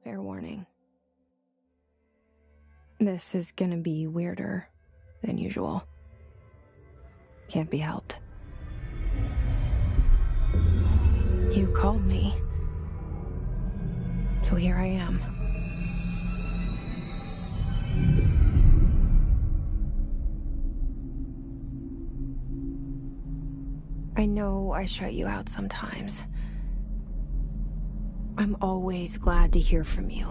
Fair warning. This is gonna be weirder than usual. Can't be helped. You called me. So here I am. I know I shut you out sometimes. I'm always glad to hear from you.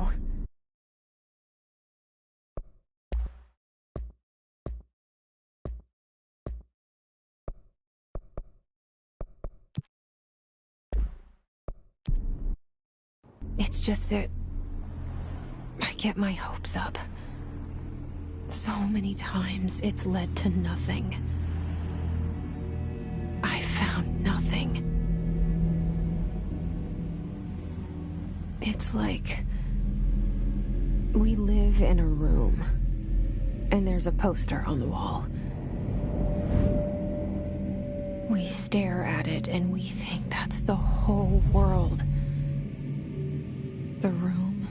It's just that I get my hopes up. So many times it's led to nothing. I found nothing. It's like we live in a room, and there's a poster on the wall. We stare at it and we think that's the whole world. The room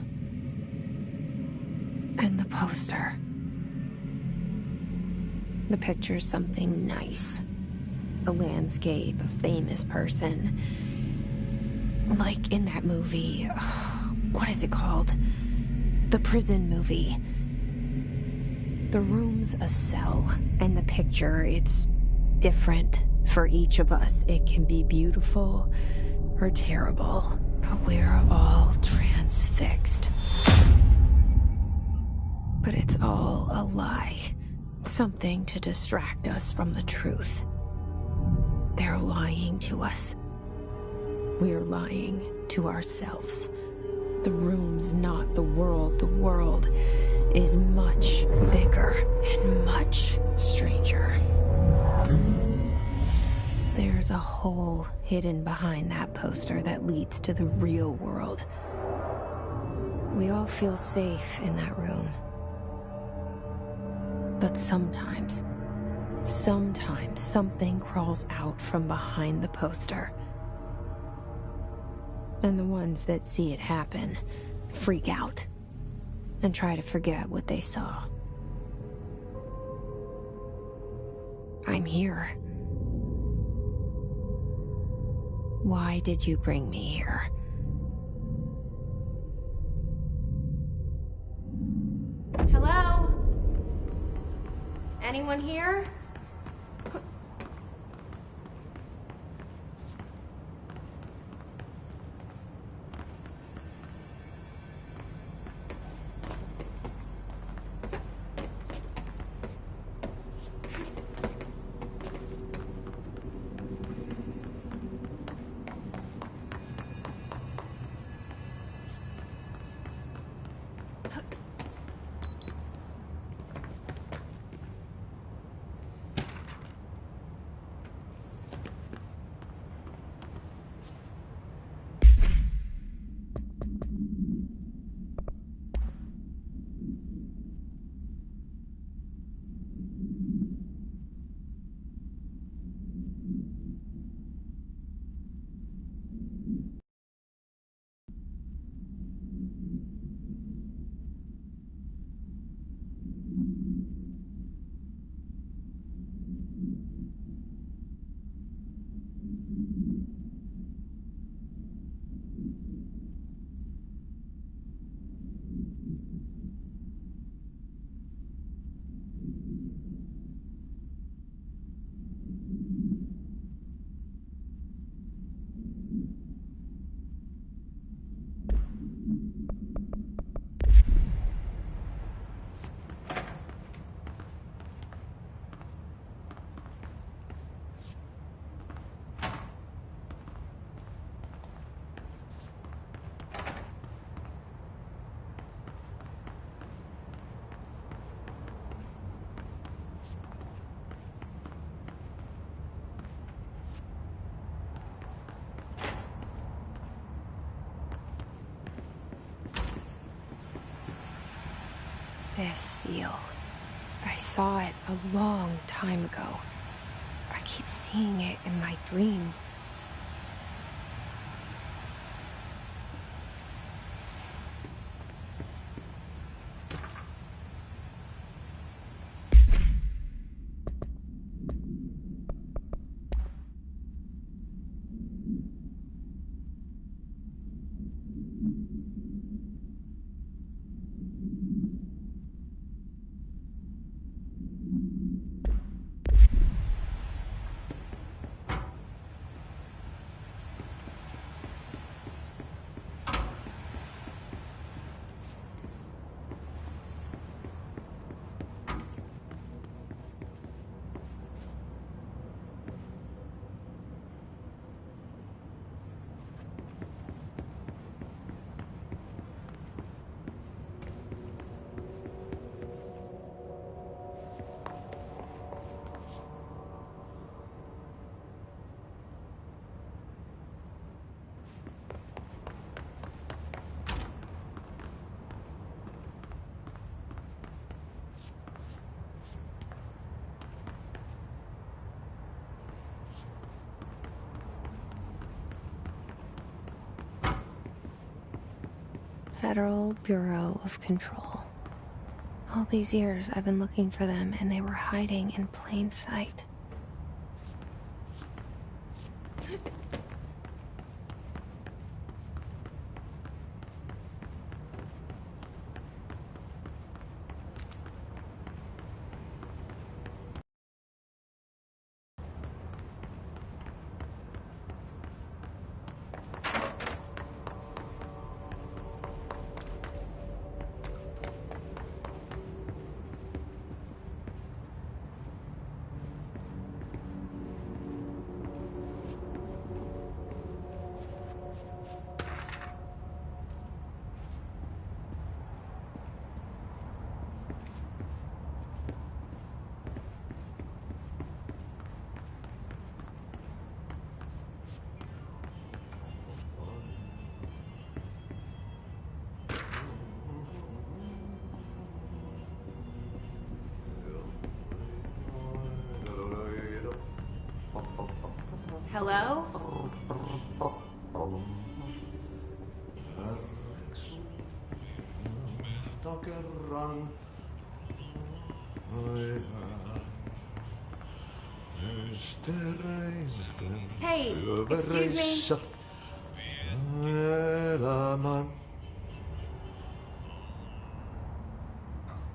and the poster. The picture's something nice. A landscape, a famous person. Like in that movie, what is it called? The prison movie. The room's a cell, and the picture, it's different for each of us. It can be beautiful or terrible, but we're all transfixed. But it's all a lie. Something to distract us from the truth. They're lying to us. We're lying to ourselves. The room's not the world. The world is much bigger and much stranger. There's a hole hidden behind that poster that leads to the real world. We all feel safe in that room. But sometimes something crawls out from behind the poster. And the ones that see it happen freak out and try to forget what they saw. I'm here. Why did you bring me here? Hello? Anyone here? This seal. I saw it a long time ago. keep seeing it in my dreams. Federal Bureau of Control. All these years I've been looking for them and they were hiding in plain sight. Hello? Hey, excuse me.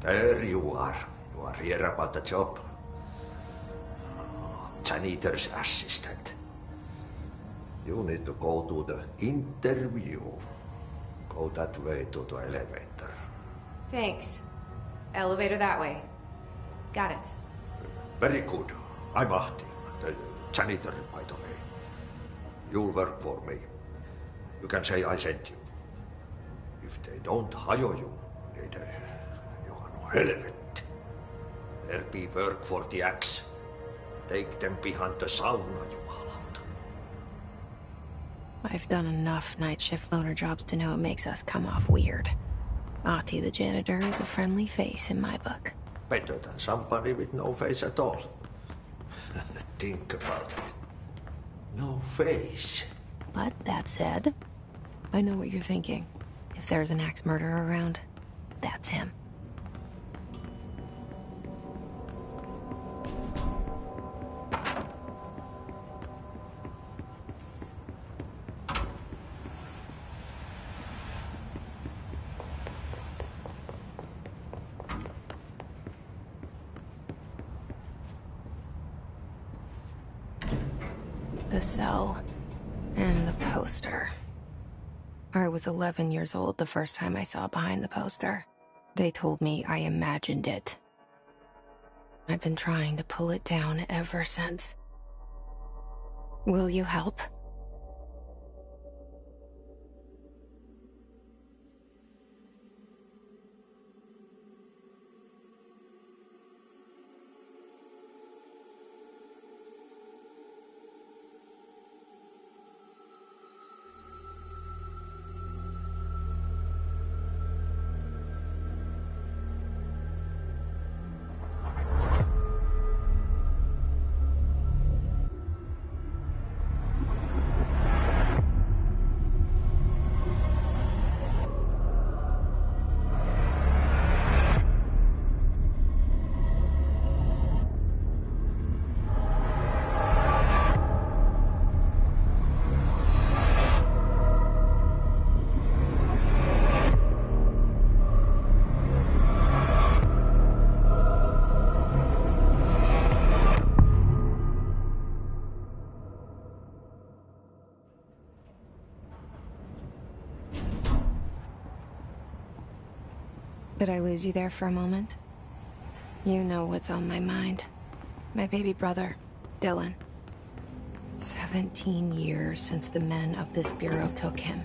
There you are. You are here about the job. Janitor's assistant. You need to go to the interview. Go that way to the elevator. Thanks. Elevator that way. Got it. Very good. I'm Ahti, the janitor, by the way. You'll work for me. You can say I sent you. If they don't hire you, you are no helvet. There be work for the axe. Take them behind the sauna, you hallout. I've done enough night shift loner jobs to know it makes us come off weird. Ahti the janitor is a friendly face in my book. Better than somebody with no face at all. Think about it. No face. But that said, I know what you're thinking. If there's an axe murderer around, that's him. The cell and the poster. I was 11 years old the first time I saw behind the poster. They told me I imagined it. I've been trying to pull it down ever since. Will you help? Did I lose you there for a moment? You know what's on my mind. My baby brother, Dylan. 17 years since the men of this bureau took him.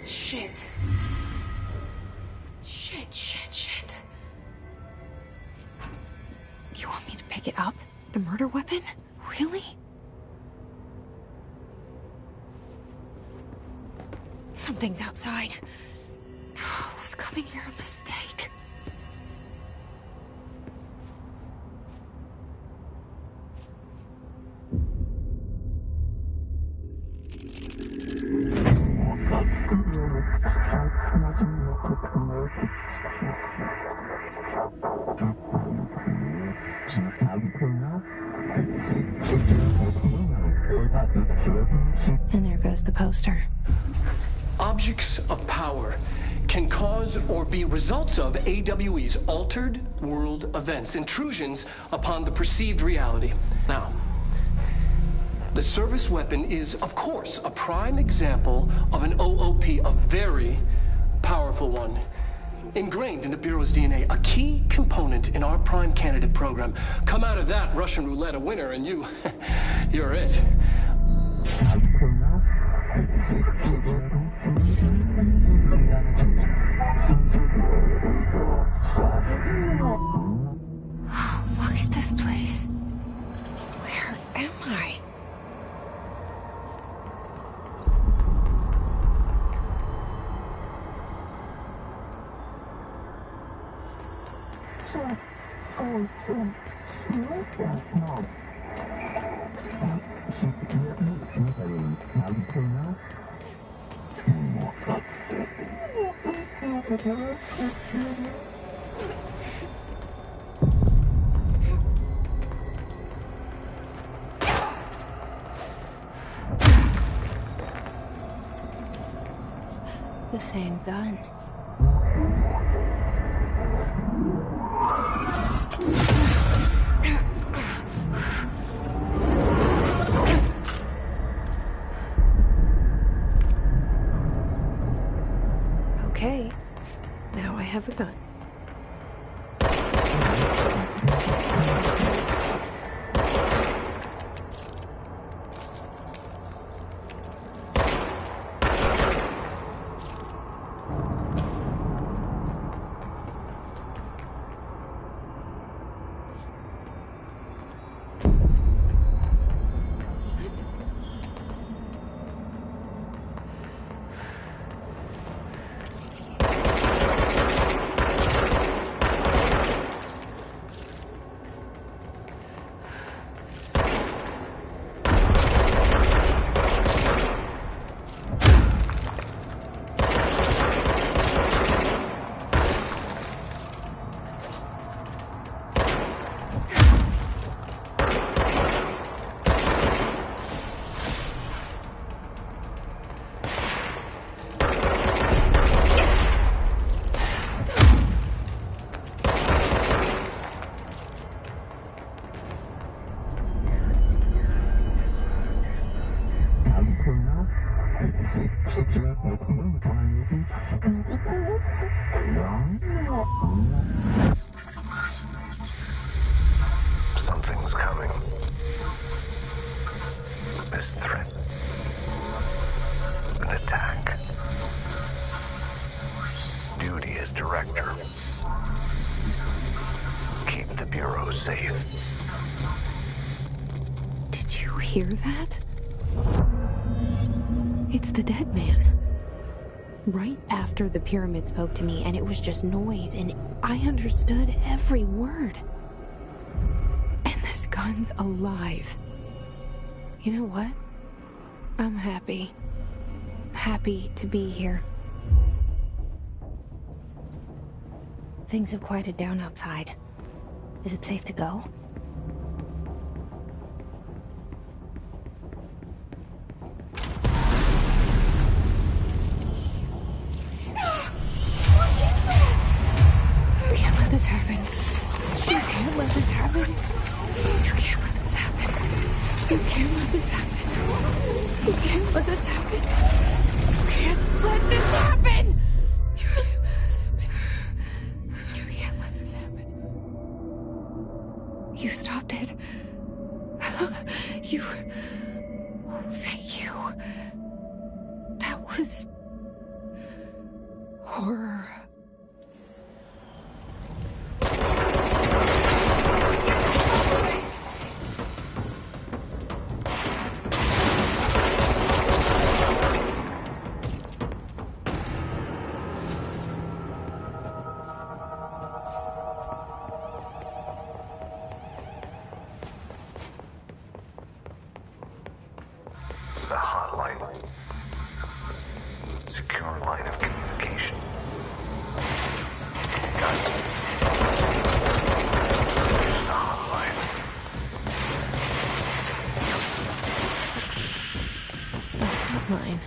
Shit. Shit. You want me to pick it up? The murder weapon? Really? Something's outside. Was coming here a mistake? And there goes the poster. Objects of power can cause or be results of AWE's altered world events, intrusions upon the perceived reality. Now, the service weapon is, of course, a prime example of an OOP, a very powerful one. Ingrained in the Bureau's DNA, a key component in our prime candidate program. Come out of that Russian roulette a winner and you're it. Look at this place. Where am I? The same gun. Okay, now I have a gun. Something's coming. This threat. An attack. Duty as director. Keep the Bureau safe. Did you hear that? It's the dead man. Right after the pyramid spoke to me, and it was just noise, and I understood every word. And this gun's alive. You know what? I'm happy. Happy to be here. Things have quieted down outside. Is it safe to go? You can't let this happen. You can't let this happen. You can't let this happen. You can't let this happen. You can't let this happen. You can't let this happen. You can't let this happen. You can't let this happen. You stopped it. You... Oh, thank you. That was... horror. The hotline. Secure line of communication. Guys. Use the hotline. The hotline.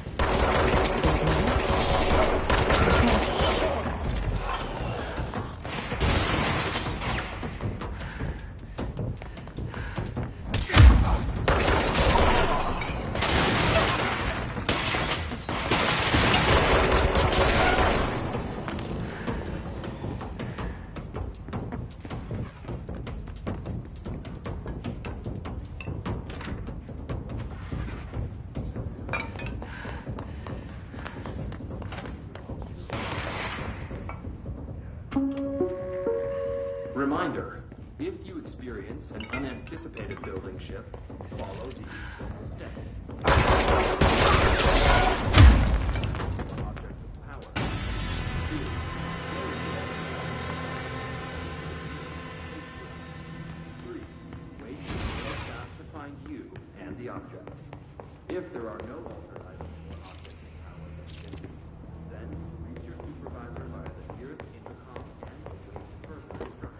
Reminder, if you experience an unanticipated building shift, follow these simple steps. Objects of power. 2. Clear the exit. Safely. 3. Wait for the staff to find you and the object. If there are no altered items or objects of power that fit, then reach your supervisor via the nearest intercom and await further instructions.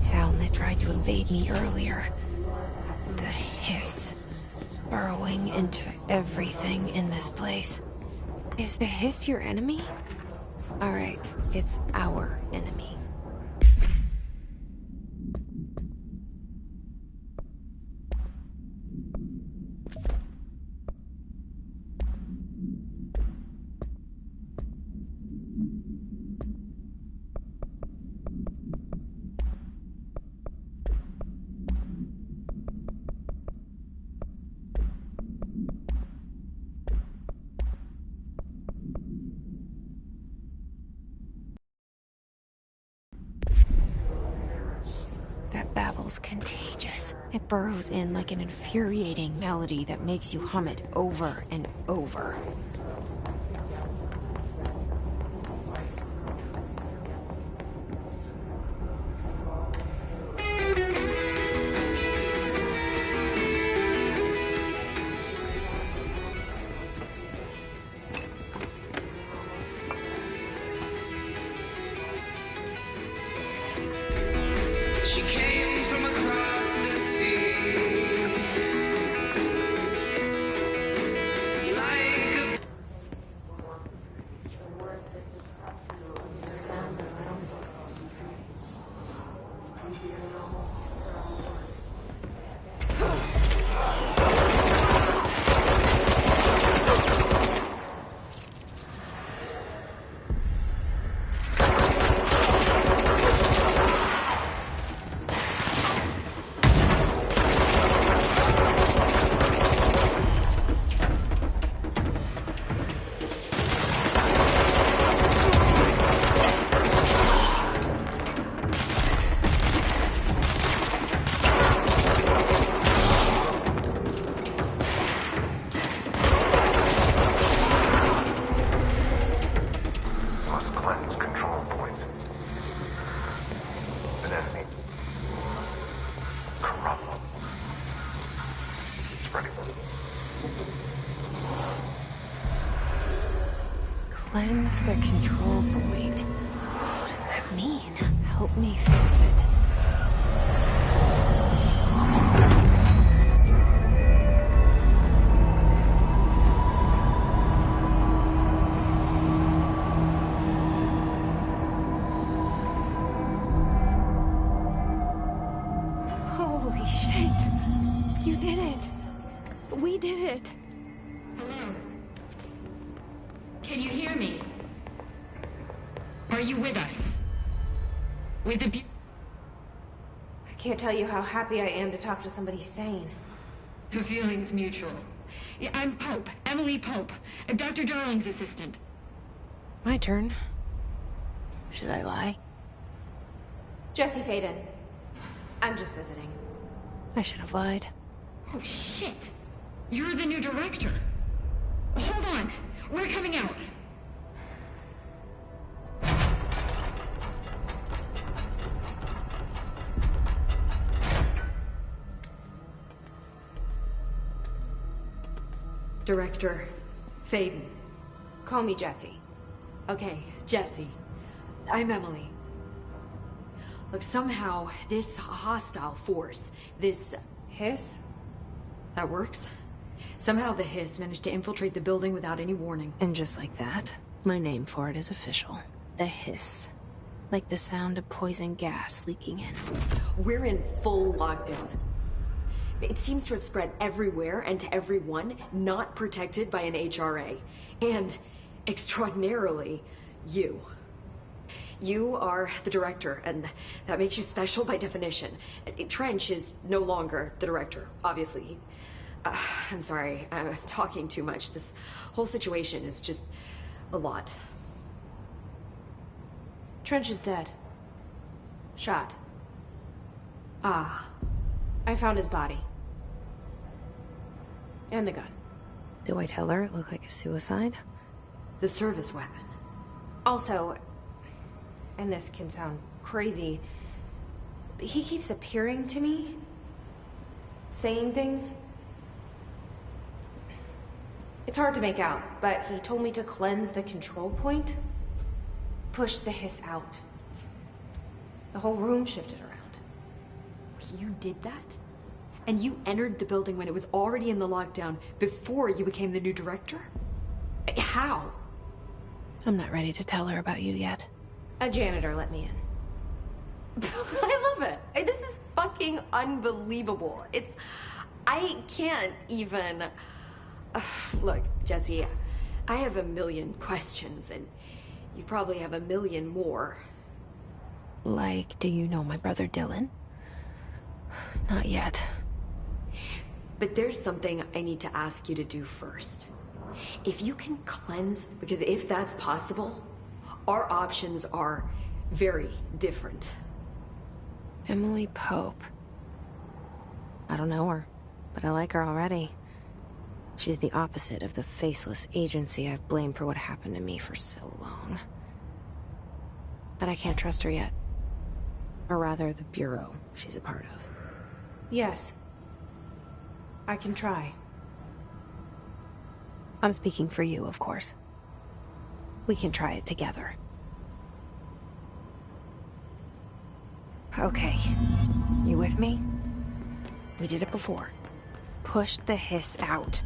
Sound that tried to invade me earlier. The hiss. Burrowing into everything in this place. Is the hiss your enemy? Alright, it's our enemy. musical's contagious. It burrows in like an infuriating melody that makes you hum it over and over. Cleanse the control point. What does that mean? Help me fix it. Holy shit! You did it! We did it! Hello? Can you hear me? Are you with us? With the I can't tell you how happy I am to talk to somebody sane. The feeling's mutual. Yeah, I'm Pope, Emily Pope, Dr. Darling's assistant. My turn. Should I lie? Jesse Faden. I'm just visiting. I should have lied. Oh, shit. You're the new director. Hold on. We're coming out. Director Faden. Call me Jesse. Okay, Jesse. I'm Emily. Look, somehow this hostile force, this... Hiss? That works? Somehow the Hiss managed to infiltrate the building without any warning. And just like that, my name for it is official. The Hiss. Like the sound of poison gas leaking in. We're in full lockdown. It seems to have spread everywhere and to everyone not protected by an HRA. And, extraordinarily, you. You are the director, and that makes you special by definition. Trench is no longer the director, obviously. I'm sorry, I'm talking too much. This whole situation is just a lot. Trench is dead. Shot. Ah. I found his body. And the gun. Do I tell her it looked like a suicide? The service weapon. Also, and this can sound crazy, but he keeps appearing to me. Saying things. It's hard to make out, but he told me to cleanse the control point. Push the Hiss out. The whole room shifted around. You did that? And you entered the building when it was already in the lockdown before you became the new director? How? I'm not ready to tell her about you yet. A janitor let me in. I love it. This is fucking unbelievable. I can't even... Look, Jesse, I have a million questions, and you probably have a million more. Like, do you know my brother Dylan? Not yet. But there's something I need to ask you to do first. If you can cleanse, because if that's possible, our options are very different. Emily Pope. I don't know her, but I like her already. She's the opposite of the faceless agency I've blamed for what happened to me for so long. But I can't trust her yet. Or rather, the Bureau she's a part of. Yes. I can try. I'm speaking for you, of course. We can try it together. Okay. You with me? We did it before. Push the hiss out.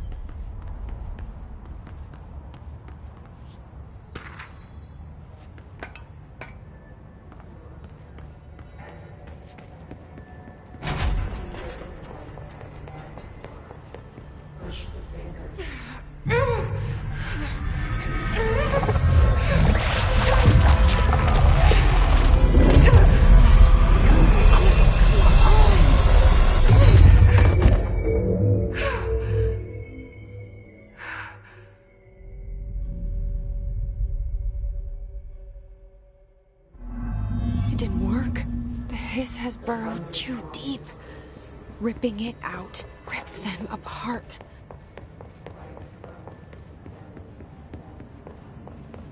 Has burrowed too deep. Ripping it out rips them apart.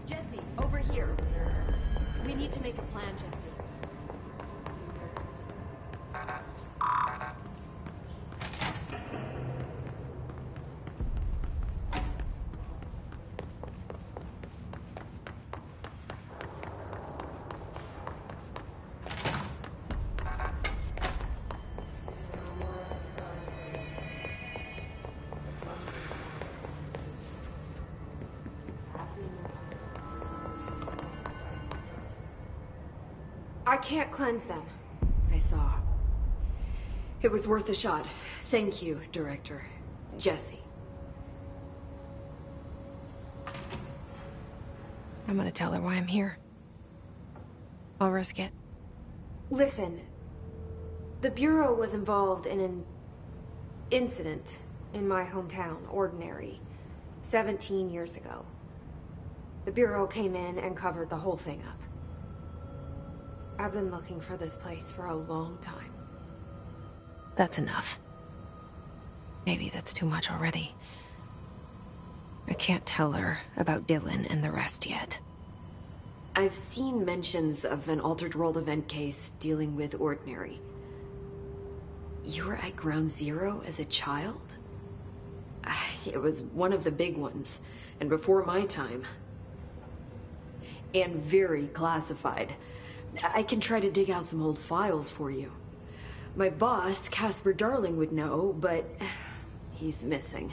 Jesse, over here. We need to make a plan, Jesse. I can't cleanse them. I saw. It was worth a shot. Thank you, Director. Jesse. I'm gonna tell her why I'm here. I'll risk it. Listen. The Bureau was involved in an incident in my hometown, Ordinary, 17 years ago. The Bureau came in and covered the whole thing up. I've been looking for this place for a long time. That's enough. Maybe that's too much already. I can't tell her about Dylan and the rest yet. I've seen mentions of an Altered World event case dealing with Ordinary. You were at Ground Zero as a child? It was one of the big ones, and before my time. And very classified. I can try to dig out some old files for you. My boss, Casper Darling, would know, but he's missing.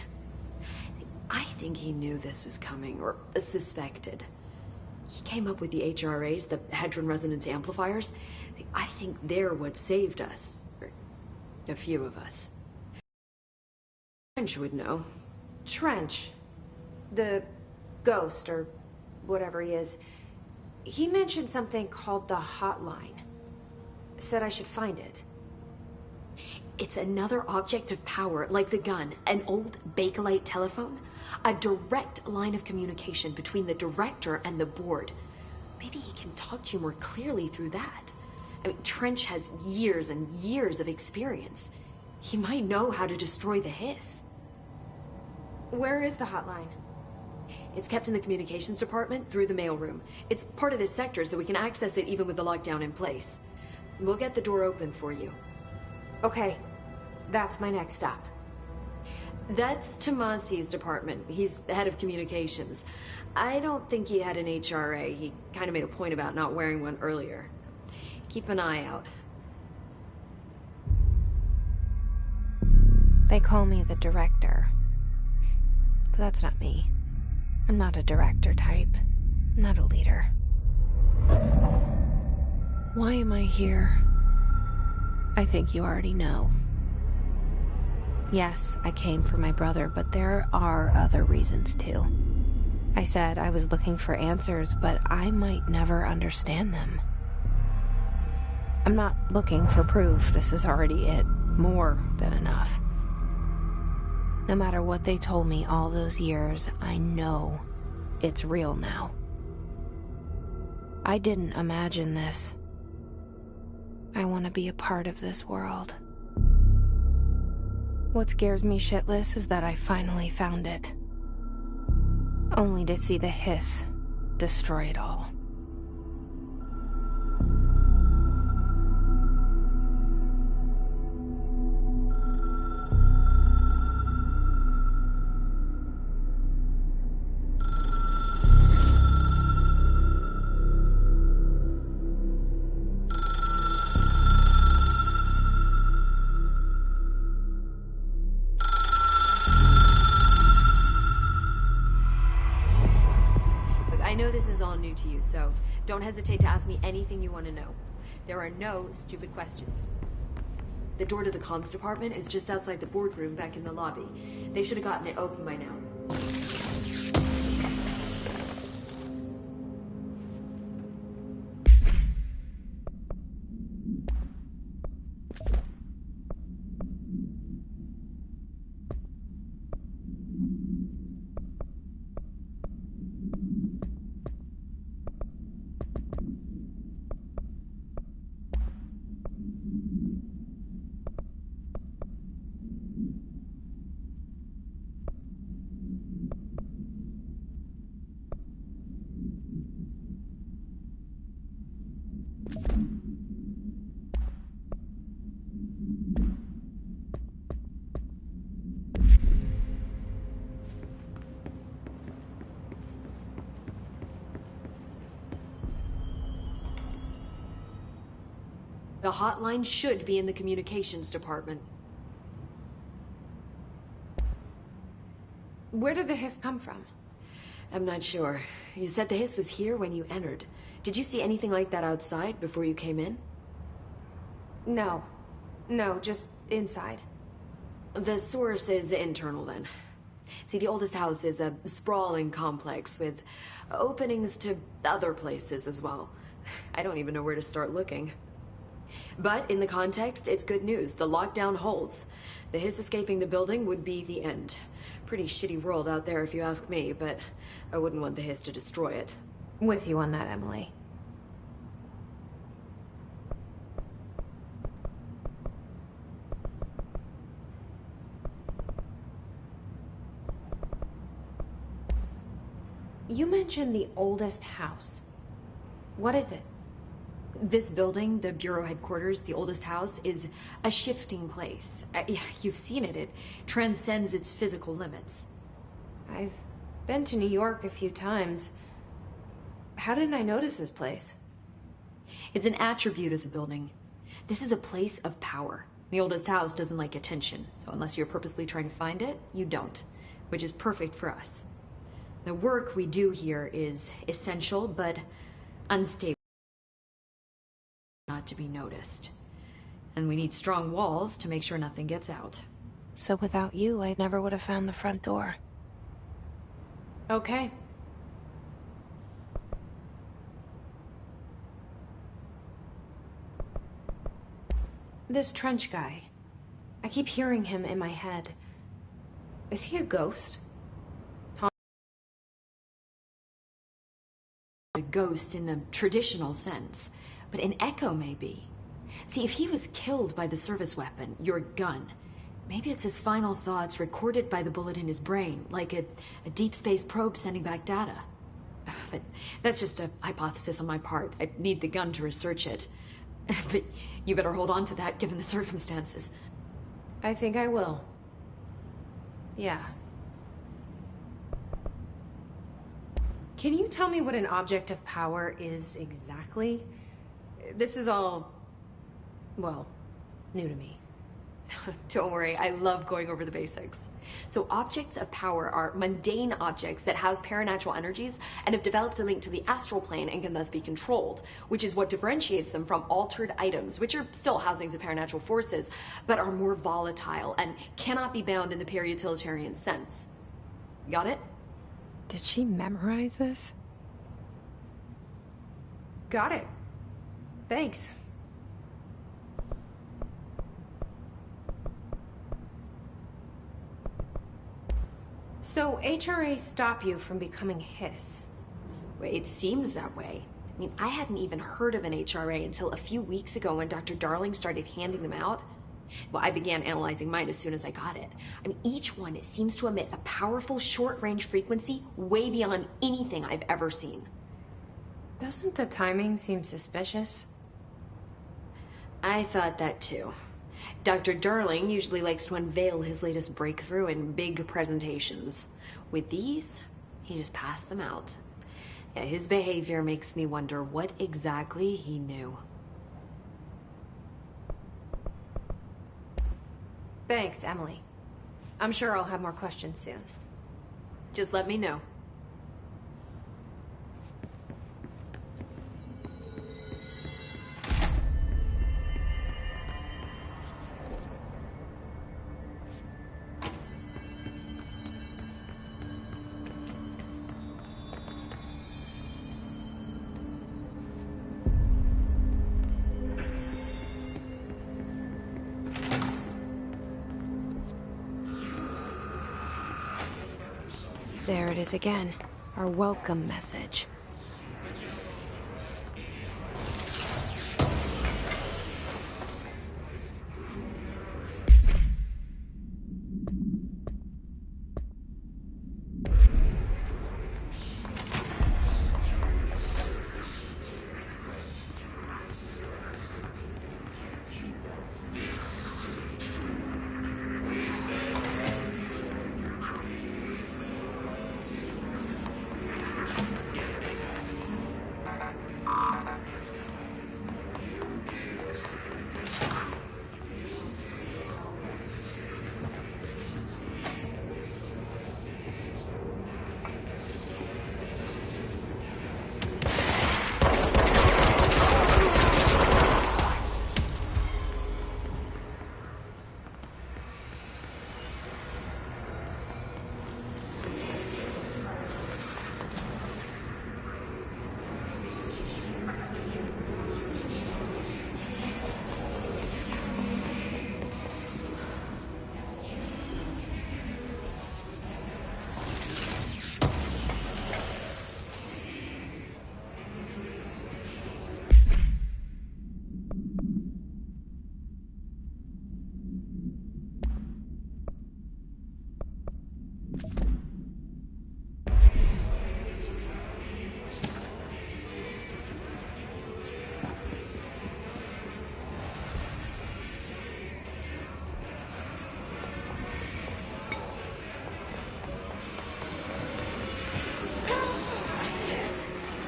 I think he knew this was coming, or suspected. He came up with the HRAs, the Hadron Resonance Amplifiers. I think they're what saved us. Or a few of us. Trench would know. Trench. The ghost, or whatever he is. He mentioned something called the Hotline. Said I should find it. It's another object of power, like the gun, an old Bakelite telephone. A direct line of communication between the director and the board. Maybe he can talk to you more clearly through that. I mean, Trench has years and years of experience. He might know how to destroy the hiss. Where is the hotline? It's kept in the communications department through the mailroom. It's part of this sector, so we can access it even with the lockdown in place. We'll get the door open for you. Okay, that's my next stop. That's Tomasi's department. He's the head of communications. I don't think he had an HRA. He kind of made a point about not wearing one earlier. Keep an eye out. They call me the director. But that's not me. I'm not a director type. I'm not a leader. Why am I here? I think you already know. Yes, I came for my brother, but there are other reasons too. I said I was looking for answers, but I might never understand them. I'm not looking for proof. This is already it. More than enough. No matter what they told me all those years, I know it's real now. I didn't imagine this. I want to be a part of this world. What scares me shitless is that I finally found it. Only to see the hiss destroy it all. I know this is all new to you, so don't hesitate to ask me anything you want to know. There are no stupid questions. The door to the comms department is just outside the boardroom back in the lobby. They should have gotten it open by now. The hotline should be in the communications department. Where did the hiss come from? I'm not sure. You said the hiss was here when you entered. Did you see anything like that outside before you came in? No. No, just inside. The source is internal then. See, the oldest house is a sprawling complex with openings to other places as well. I don't even know where to start looking. But in the context, it's good news. The lockdown holds. The hiss escaping the building would be the end. Pretty shitty world out there if you ask me, but I wouldn't want the hiss to destroy it. With you on that, Emily. You mentioned the oldest house. What is it? This building, the Bureau headquarters, the oldest house, is a shifting place. You've seen it. It transcends its physical limits. I've been to New York a few times. How didn't I notice this place? It's an attribute of the building. This is a place of power. The oldest house doesn't like attention, so unless you're purposely trying to find it, you don't, which is perfect for us. The work we do here is essential, but unstable. Not to be noticed. And we need strong walls to make sure nothing gets out. So without you, I never would have found the front door. Okay. This Trench guy. I keep hearing him in my head. Is he a ghost? A ghost in the traditional sense. But an echo, maybe. See, if he was killed by the service weapon, your gun, maybe it's his final thoughts recorded by the bullet in his brain, like a deep space probe sending back data. But that's just a hypothesis on my part. I need the gun to research it. But you better hold on to that, given the circumstances. I think I will. Yeah. Can you tell me what an object of power is exactly? This is all, well, new to me. Don't worry, I love going over the basics. So objects of power are mundane objects that house paranatural energies and have developed a link to the astral plane and can thus be controlled, which is what differentiates them from altered items, which are still housings of paranatural forces, but are more volatile and cannot be bound in the peri-utilitarian sense. Got it? Did she memorize this? Got it. Thanks. So HRA stop you from becoming Hiss? Well, it seems that way. I mean, I hadn't even heard of an HRA until a few weeks ago when Dr. Darling started handing them out. Well, I began analyzing mine as soon as I got it. I mean, each one seems to emit a powerful short-range frequency way beyond anything I've ever seen. Doesn't the timing seem suspicious? I thought that too. Dr. Darling usually likes to unveil his latest breakthrough in big presentations. With these, he just passed them out. Yeah, his behavior makes me wonder what exactly he knew. Thanks, Emily. I'm sure I'll have more questions soon. Just let me know. There it is again. Our welcome message.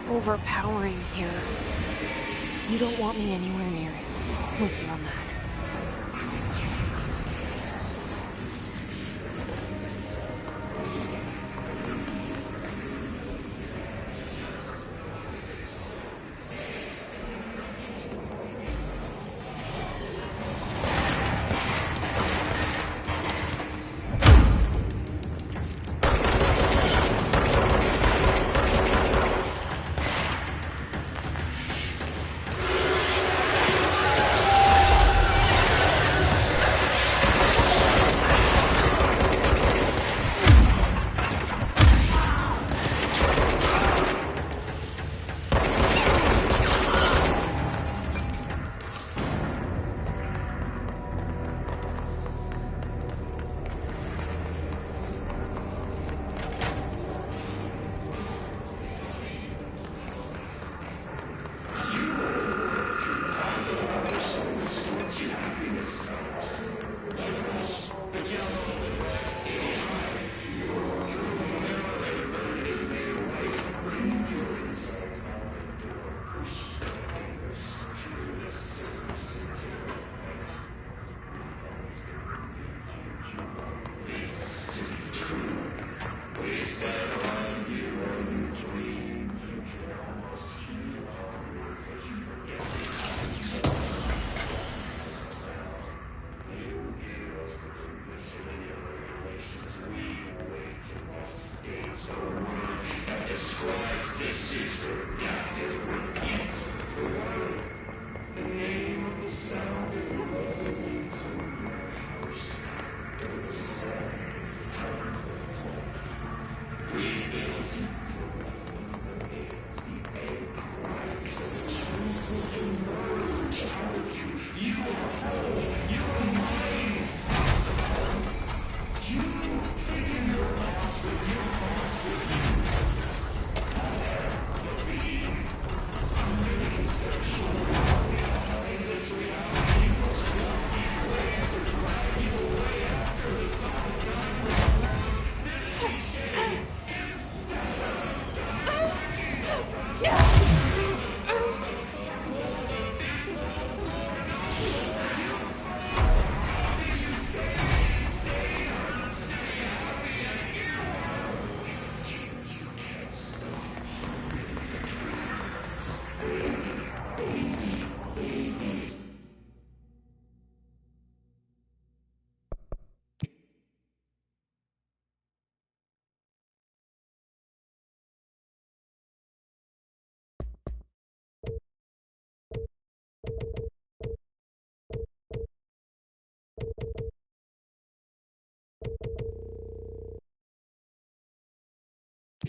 Overpowering here. You don't want me anywhere near it. I'm with you on that.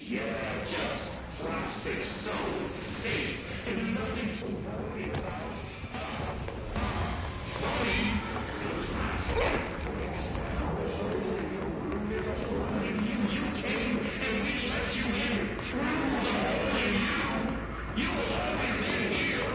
Yeah, just plastic so safe and nothing to worry about. Funny. You came and we let you in. Through the hole in you. You will always be here.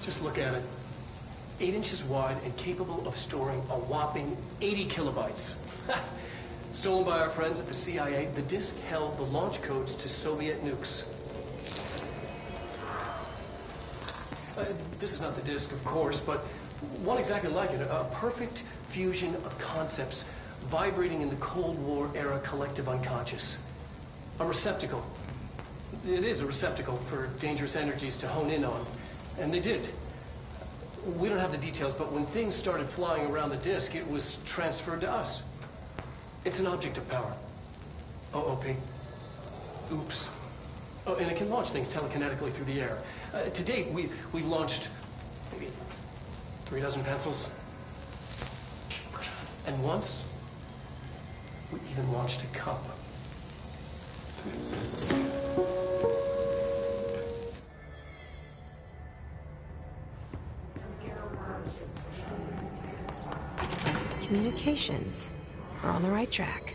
Just look at it. 8 inches wide and capable of storing a whopping 80 kilobytes. Stolen by our friends at the CIA, the disk held the launch codes to Soviet nukes. This is not the disk, of course, but one exactly like it. A perfect fusion of concepts vibrating in the Cold War era collective unconscious. A receptacle. It is a receptacle for dangerous energies to hone in on. And they did. We don't have the details, but when things started flying around the disk, it was transferred to us. It's an object of power. OOP. Oops. Oh, and it can launch things telekinetically through the air. To date, we've launched maybe 3 dozen pencils. And once, we even launched a cup. Communications. We're on the right track.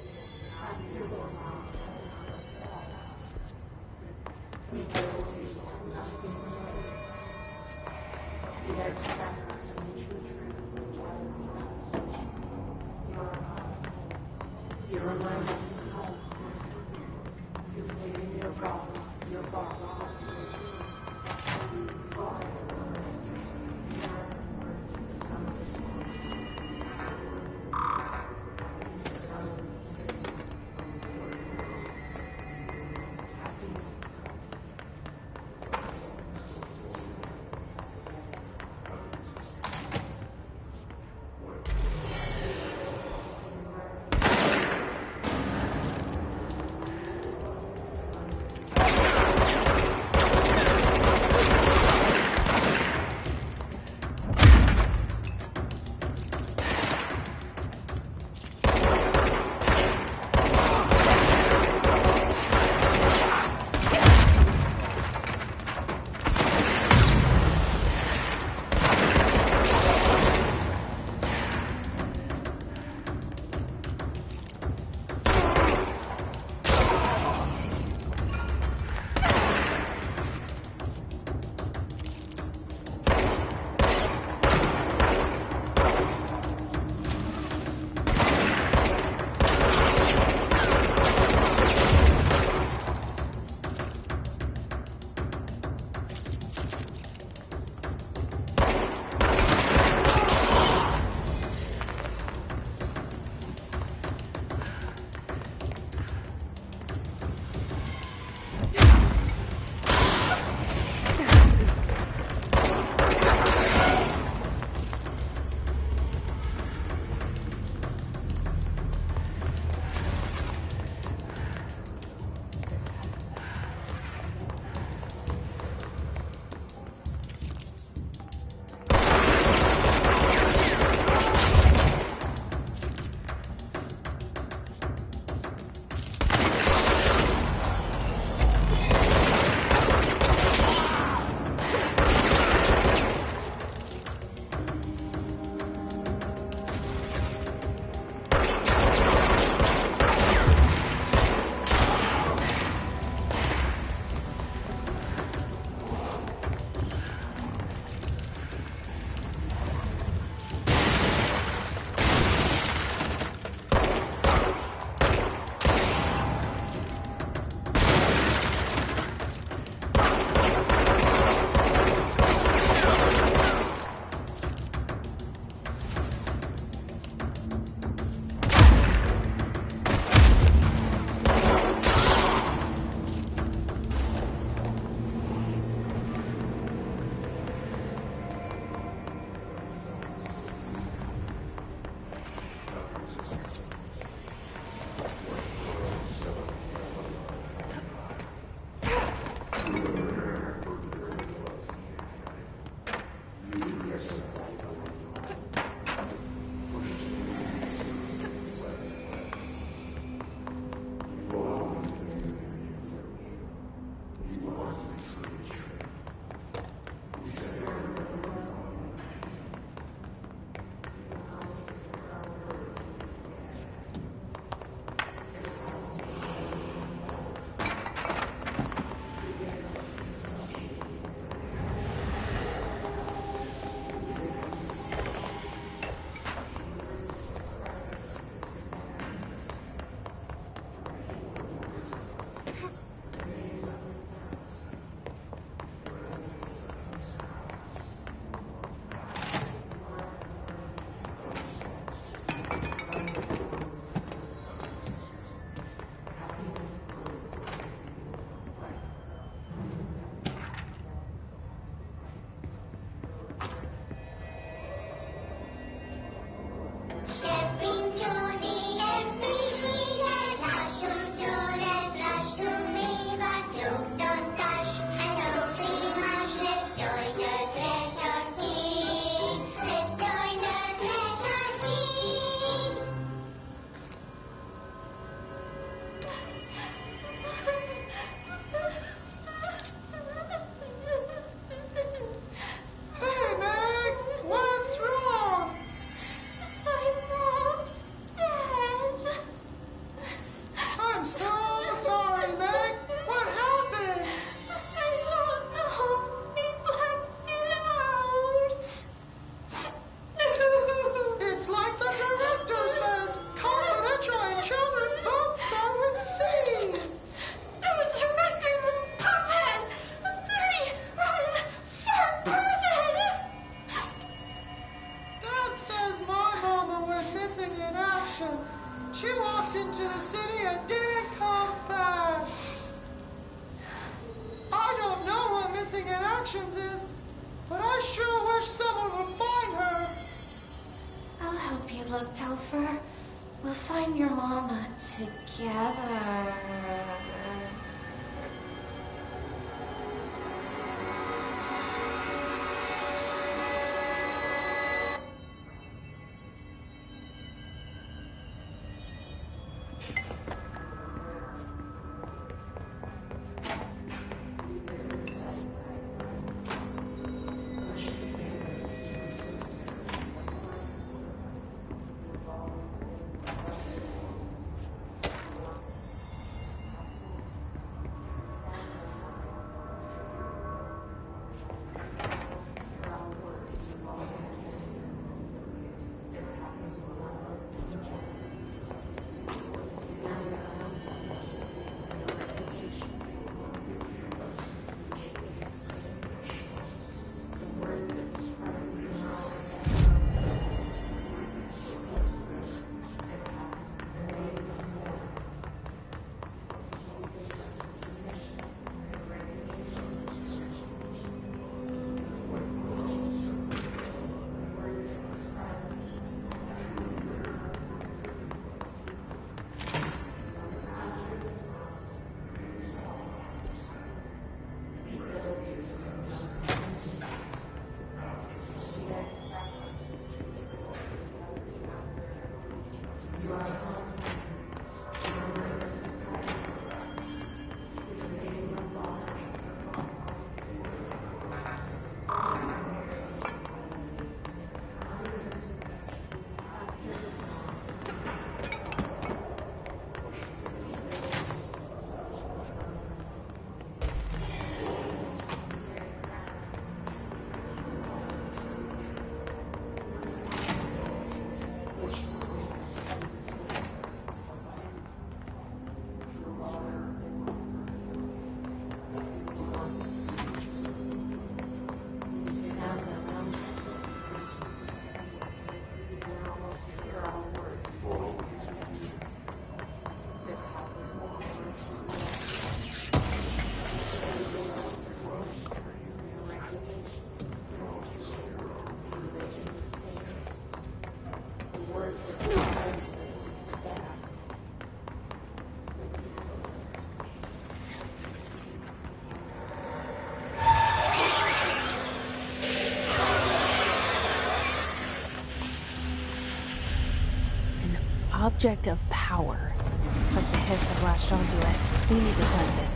object of power. Looks like the hiss have latched onto it. We need to cleanse it.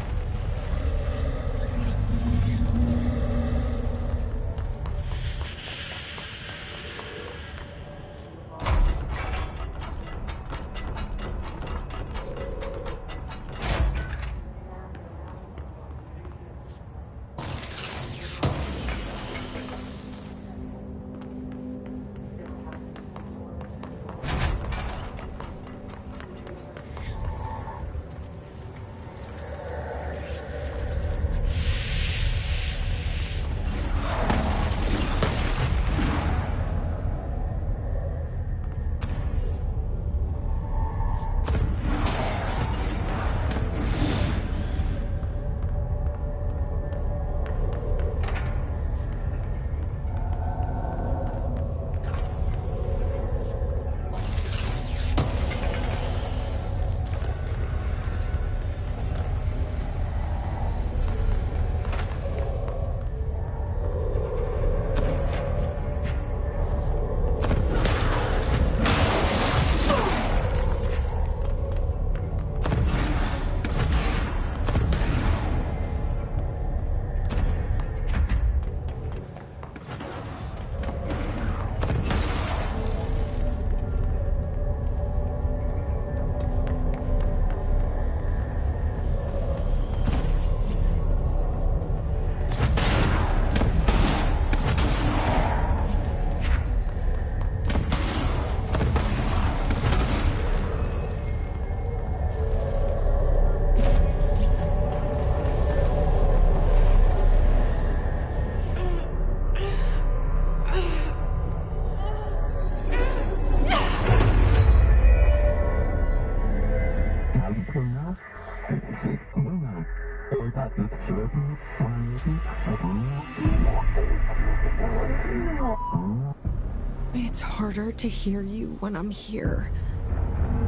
It's harder to hear you when I'm here.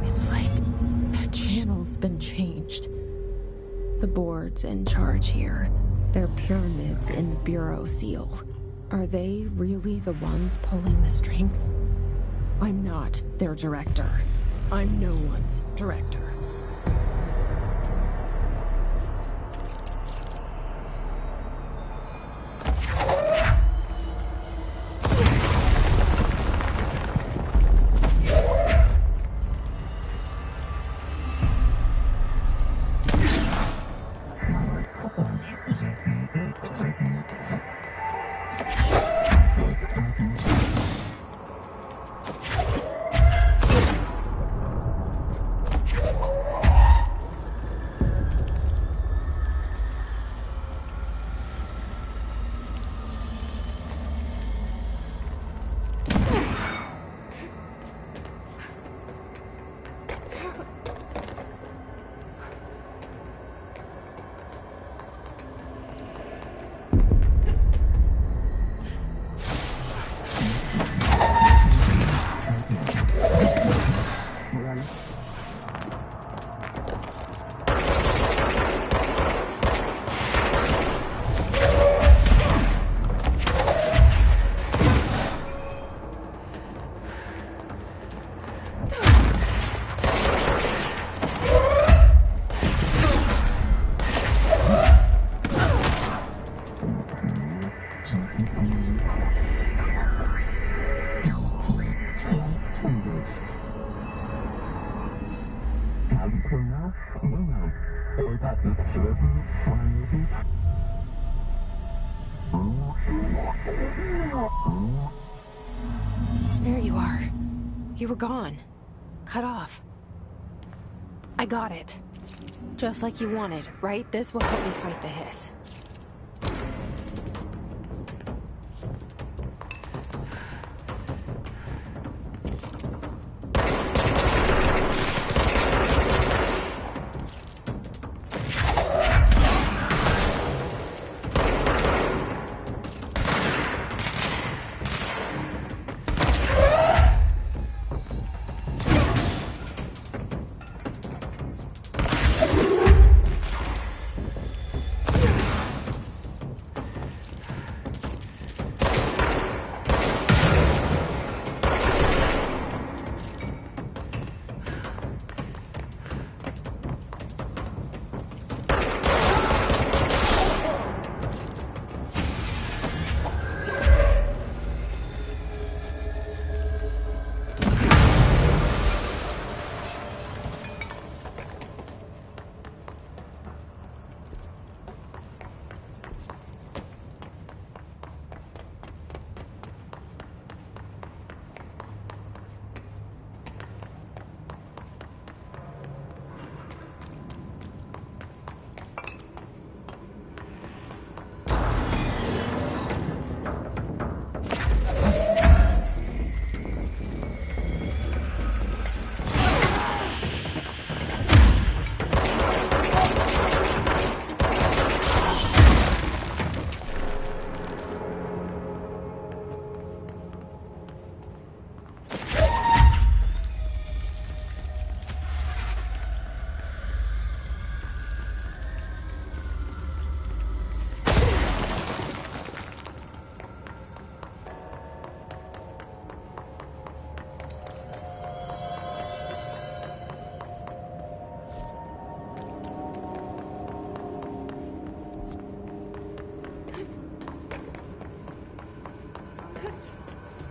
It's like the channel's been changed. The board's in charge here. They're pyramids in the Bureau seal. Are they really the ones pulling the strings? I'm not their director. I'm no one's director. There you are. You were gone. Cut off. I got it. Just like you wanted, right? This will help me fight the hiss.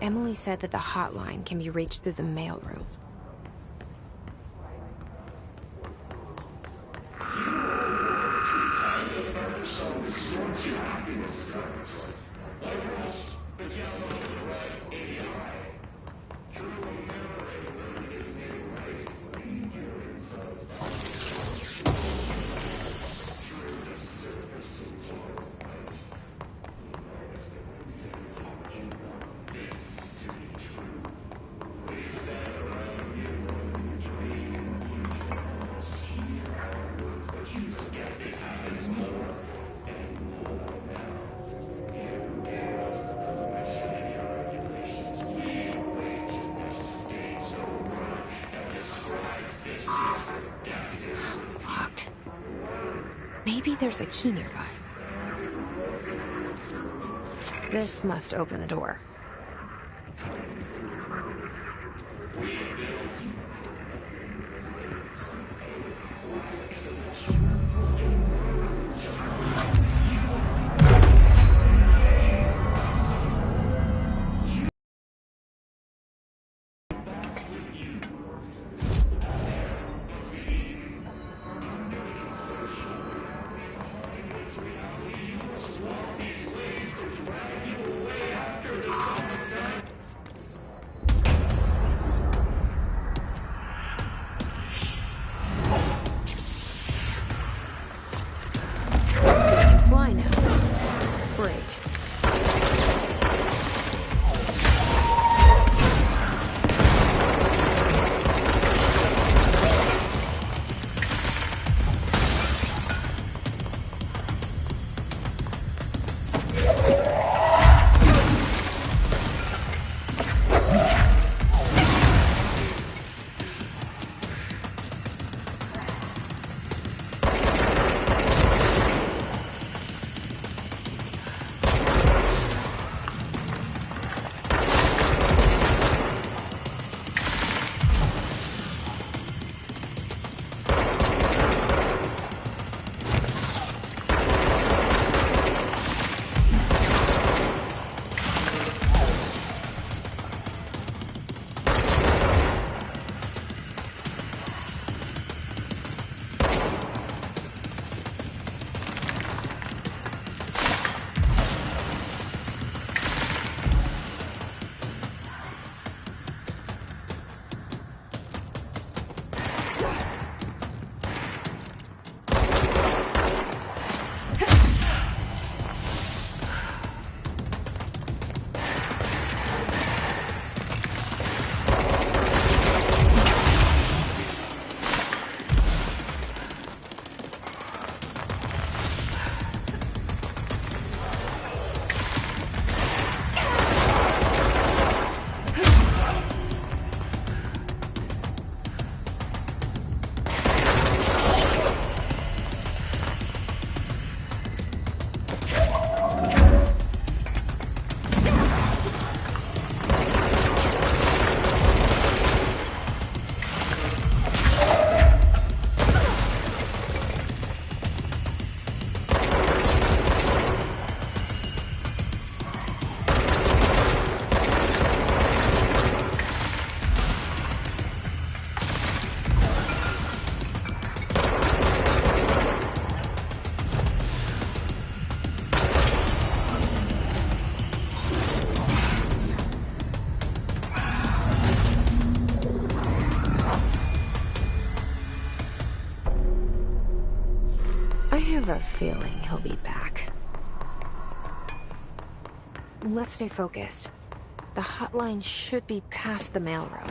Emily said that the hotline can be reached through the mailroom. Locked. Maybe there's a key nearby. This must open the door. Fly now. Great. I have a feeling he'll be back. Let's stay focused. The hotline should be past the mailroom.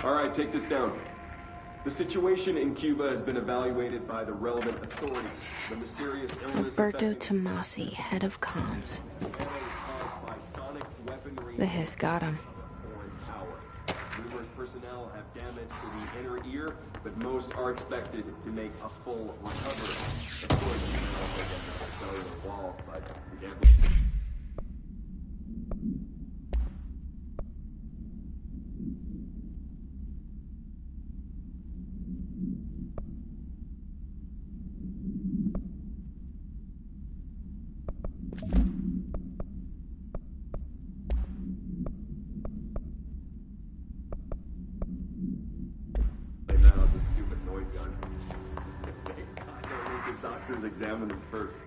All right, take this down. The situation in Cuba has been evaluated by the relevant authorities. The mysterious illness Roberto Tomasi, head of comms. The hiss got him. Numerous personnel have damage to the inner ear, but most are expected to make a full recovery. Of course, you can also get another cellular wall, but you can't... Examine them first.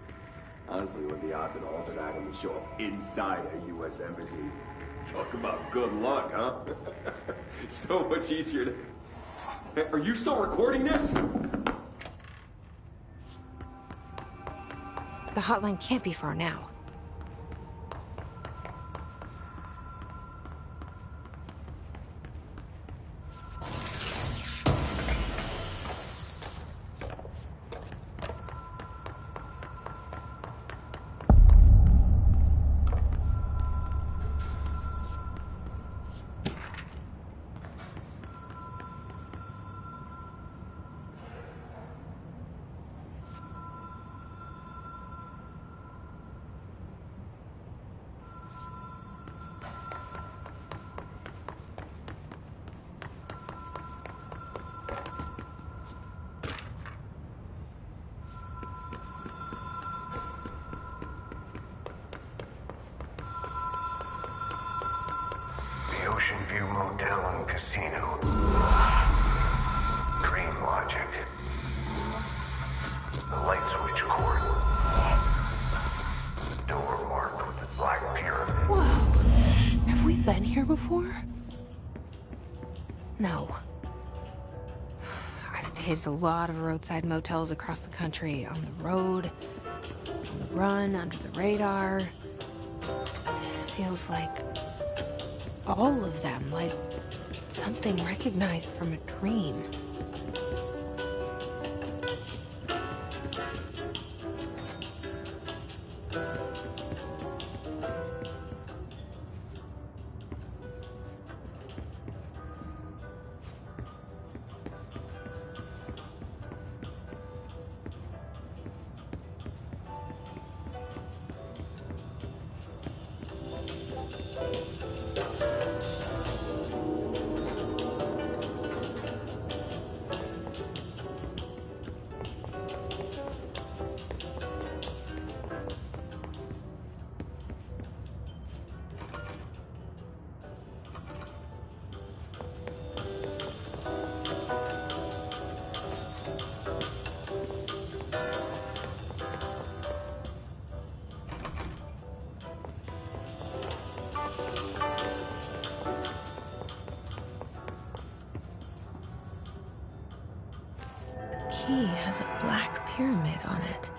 Honestly, what the odds that an altered item would show up inside a U.S. embassy? Talk about good luck, huh? So much easier to... Hey, are you still recording this? The hotline can't be far now. Ocean View Motel and Casino. Dream Logic. The light switch cord. Door marked with the black pyramid. Whoa! Have we been here before? No. I've stayed at a lot of roadside motels across the country, on the road, on the run, under the radar. This feels like all of them, like something recognized from a dream. Key has a black pyramid on it.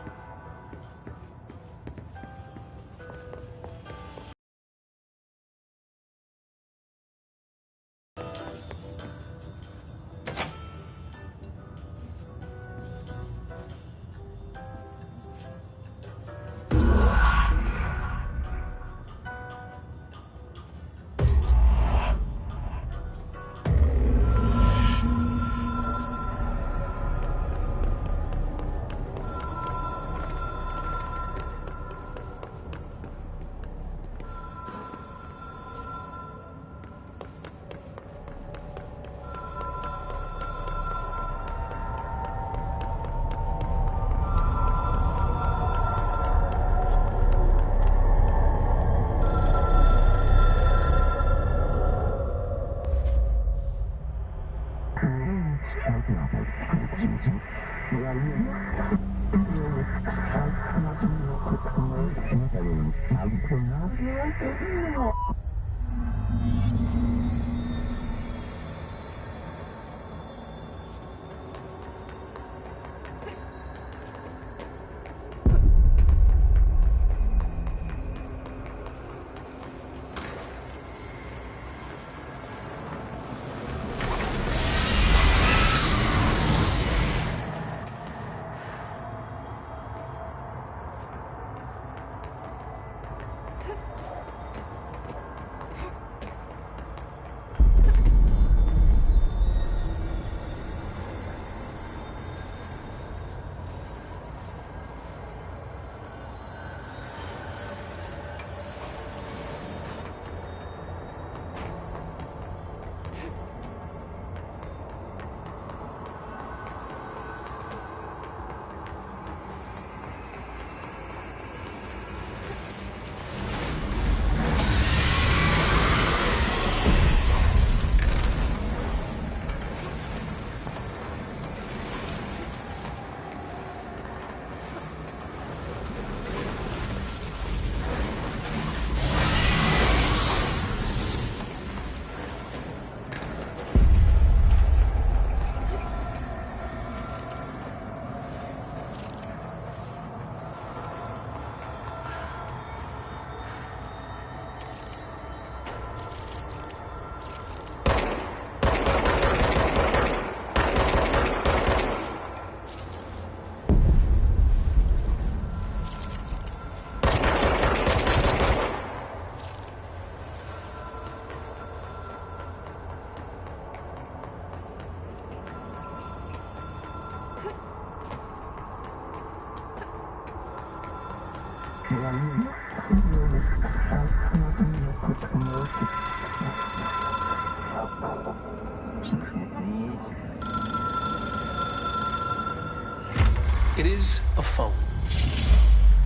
It is a phone.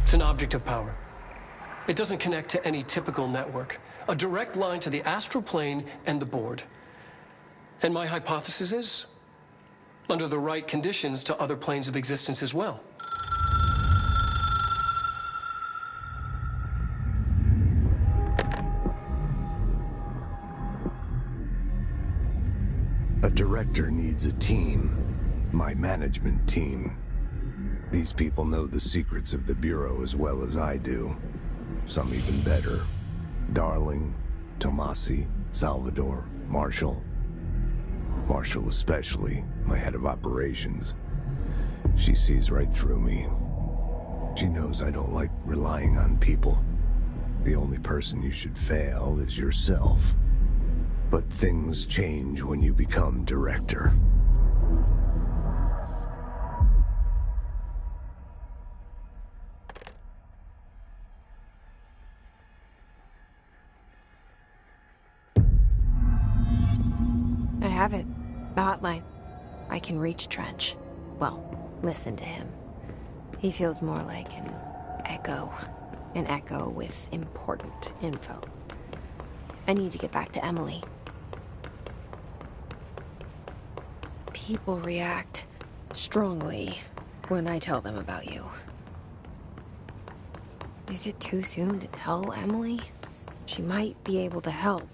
It's an object of power. It doesn't connect to any typical network. A direct line to the astral plane and the board. And my hypothesis is, under the right conditions, to other planes of existence as well. A director needs a team. My management team. These people know the secrets of the Bureau as well as I do. Some even better. Darling, Tomasi, Salvador, Marshall. Marshall especially, my head of operations. She sees right through me. She knows I don't like relying on people. The only person you should fail is yourself. But things change when you become director. I have it. The hotline. I can reach Trench. Well, listen to him. He feels more like an echo. An echo with important info. I need to get back to Emily. People react strongly when I tell them about you. Is it too soon to tell Emily? She might be able to help.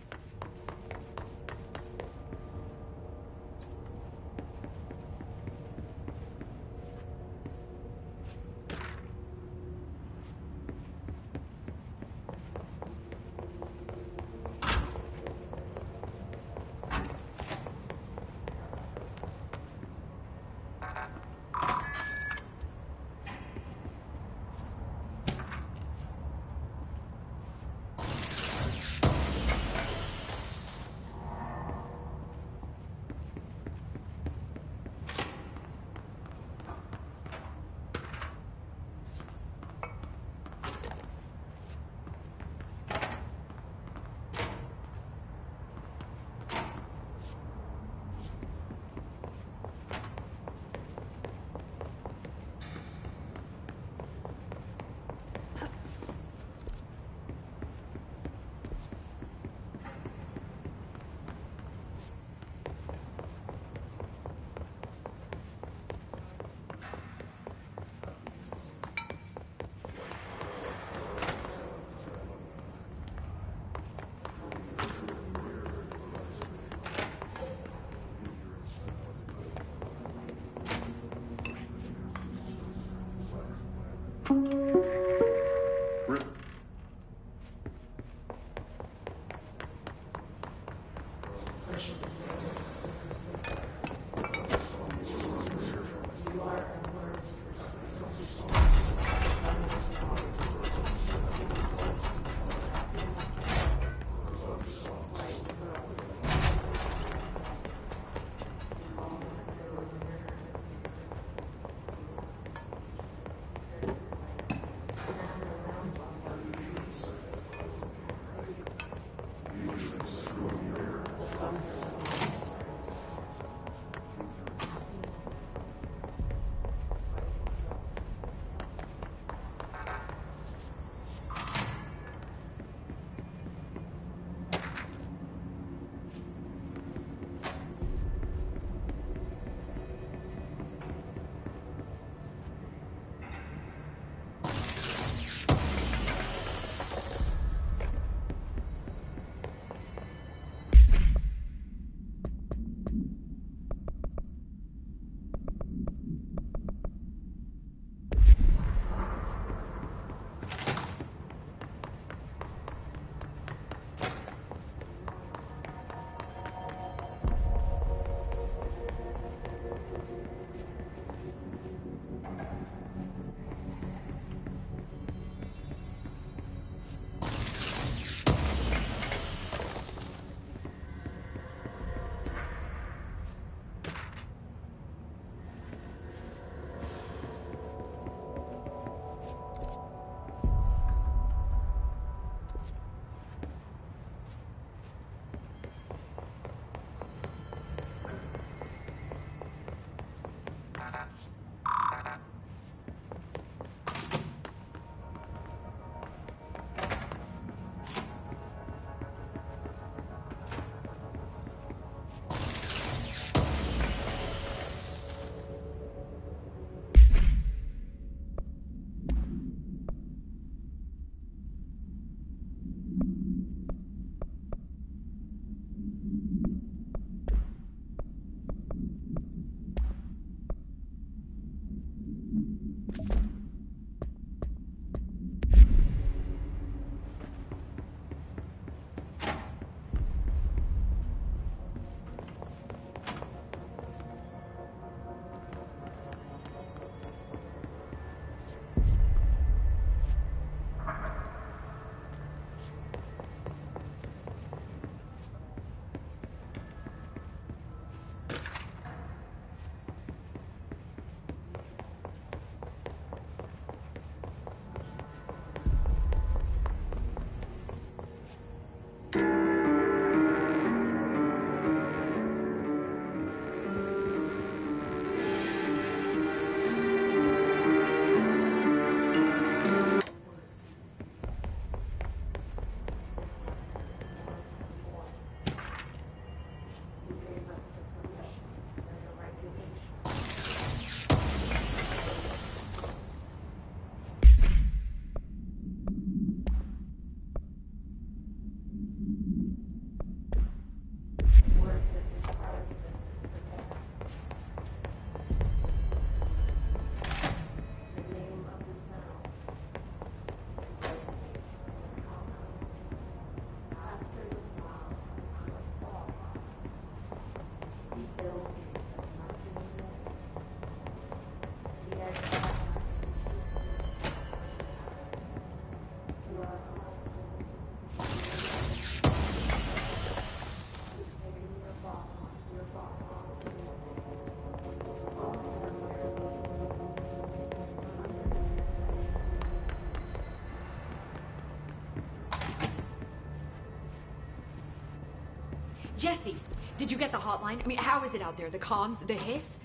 Jesse, did you get the hotline? I mean, how is it out there? The comms? The hiss?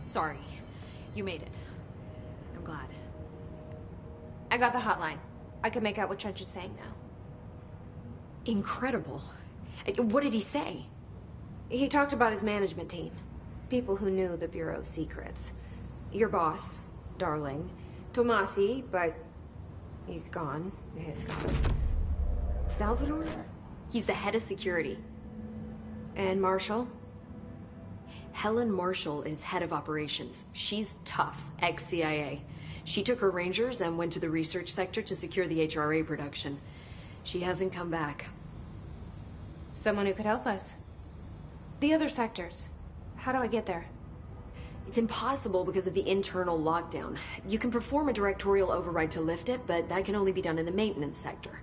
Sorry. You made it. I'm glad. I got the hotline. I can make out what Trench is saying now. Incredible. What did he say? He talked about his management team. People who knew the Bureau's secrets. Your boss, Darling. Tomasi, but he's gone. He's gone. Salvador? He's the head of security. And Marshall? Helen Marshall is head of operations. She's tough, ex-CIA. She took her Rangers and went to the research sector to secure the HRA production. She hasn't come back. Someone who could help us. The other sectors. How do I get there? It's impossible because of the internal lockdown. You can perform a directorial override to lift it, but that can only be done in the maintenance sector.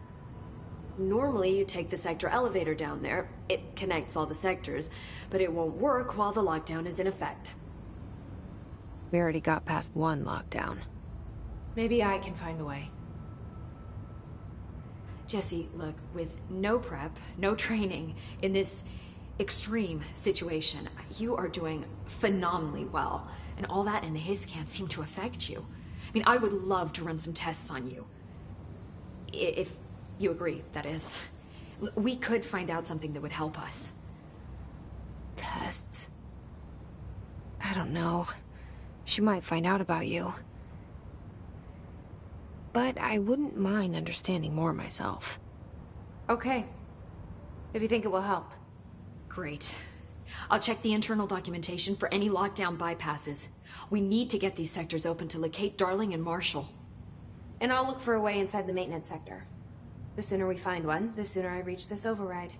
Normally, you take the sector elevator down there. It connects all the sectors, but it won't work while the lockdown is in effect. We already got past one lockdown. Maybe I can find a way. Jesse, look, with no prep, no training, in this extreme situation, you are doing phenomenally well. And all that and the hiss can't seem to affect you. I mean, I would love to run some tests on you. If you agree, that is. We could find out something that would help us. Tests? I don't know. She might find out about you. But I wouldn't mind understanding more myself. Okay. If you think it will help. Great. I'll check the internal documentation for any lockdown bypasses. We need to get these sectors open to locate Darling and Marshall. And I'll look for a way inside the maintenance sector. The sooner we find one, the sooner I reach this override.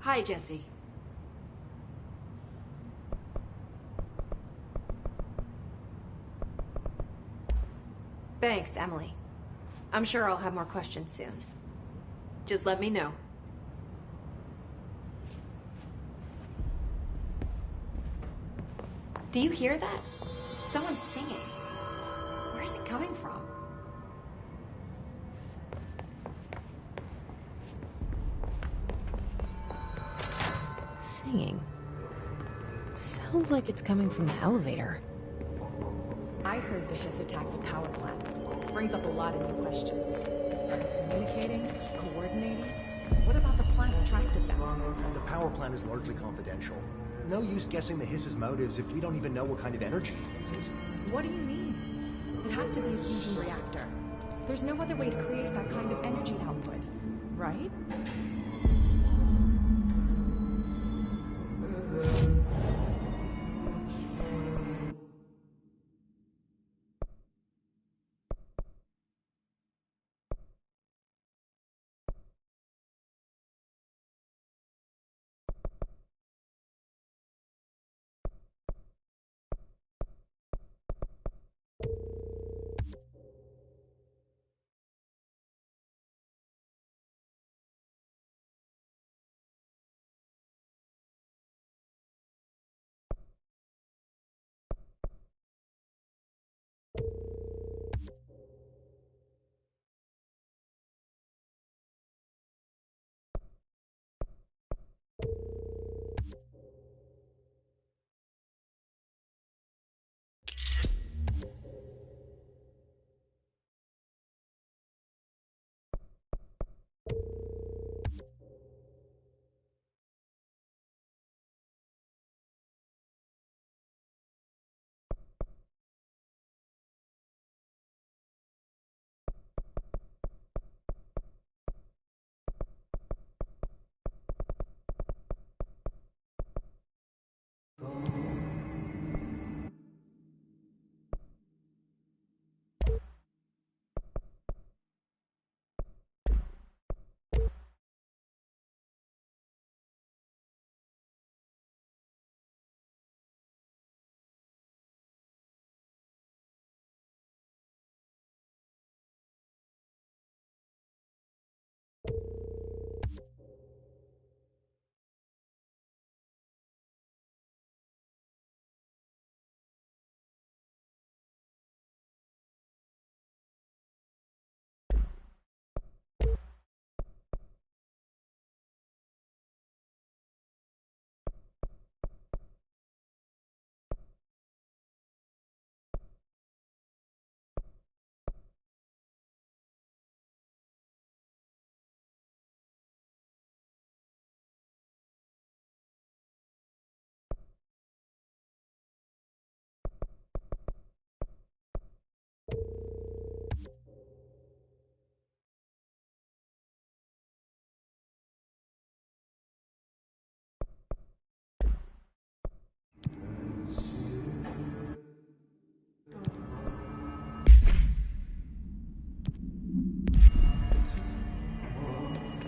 Hi, Jesse. Thanks, Emily. I'm sure I'll have more questions soon. Just let me know. Do you hear that? Someone's singing. Where's it coming from? Singing. Sounds like it's coming from the elevator. I heard the hiss attack the power plant. Brings up a lot of new questions. Communicating? Coordinating? What about the plant attracted them? The power plant is largely confidential. No use guessing the Hiss's motives if we don't even know what kind of energy he uses. What do you mean? It has to be a fusion reactor. There's no other way to create that kind of energy output, right?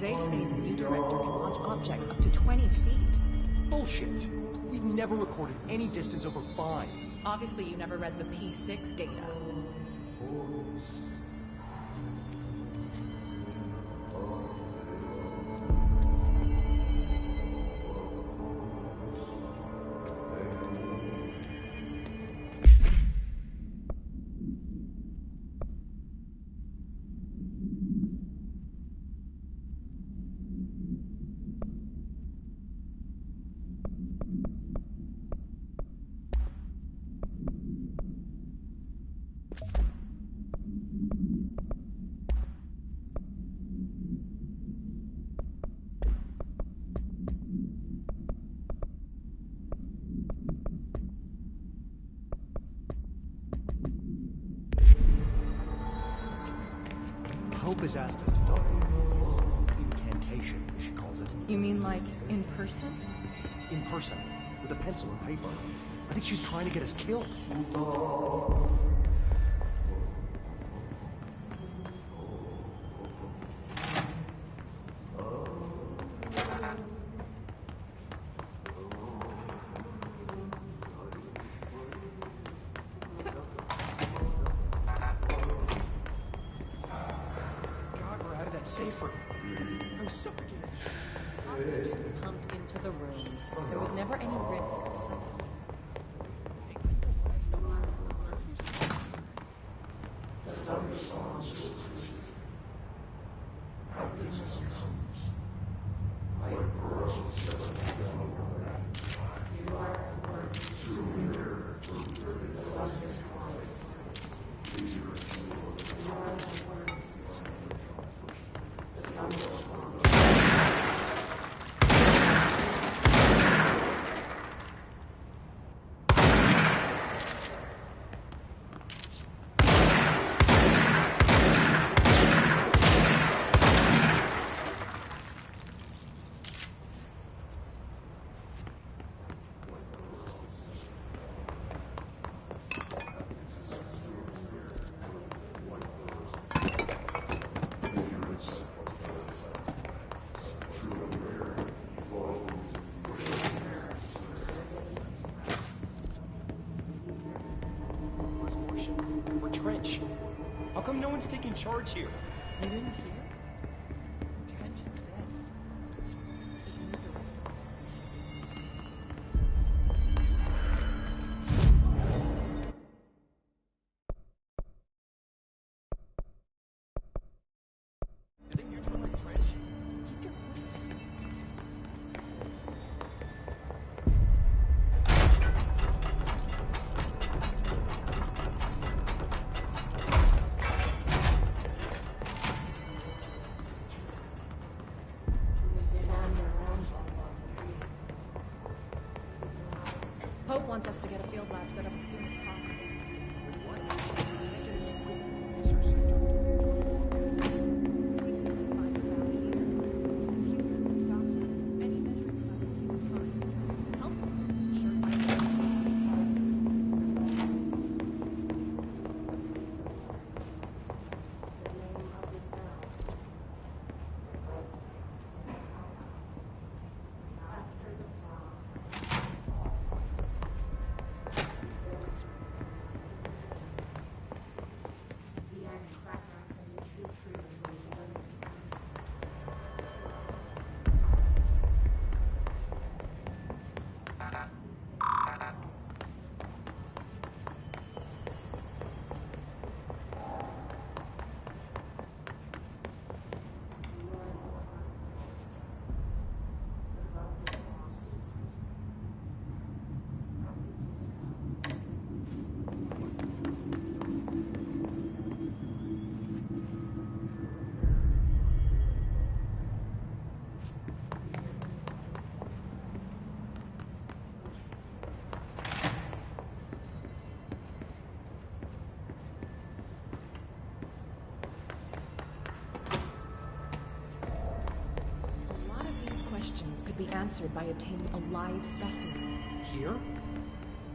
They say the new director can launch objects up to 20 feet. Bullshit. We've never recorded any distance over 5. Obviously, you never read the P6 data. Hope has asked us to document this incantation, as she calls it. You mean like in person? In person, with a pencil and paper. I think she's trying to get us killed. Safer. I'm suffocating. Oxygen's pumped into the rooms. There was never any risk of suffocation. The thunderstorms. How business comes. I approach the you are the word to mirror the thunderstorms. Please receive the station. Or Trench. How come no one's taking charge here? You didn't hear? Trench is dead. Isn't it? Did they neutralize Trench? Keep your voice down. Pope wants us to get a field lab set up as soon as possible. See what we can find around here. Computers, documents, any measuring devices you can find. Help is a surefire. Could be answered by obtaining a live specimen. Here?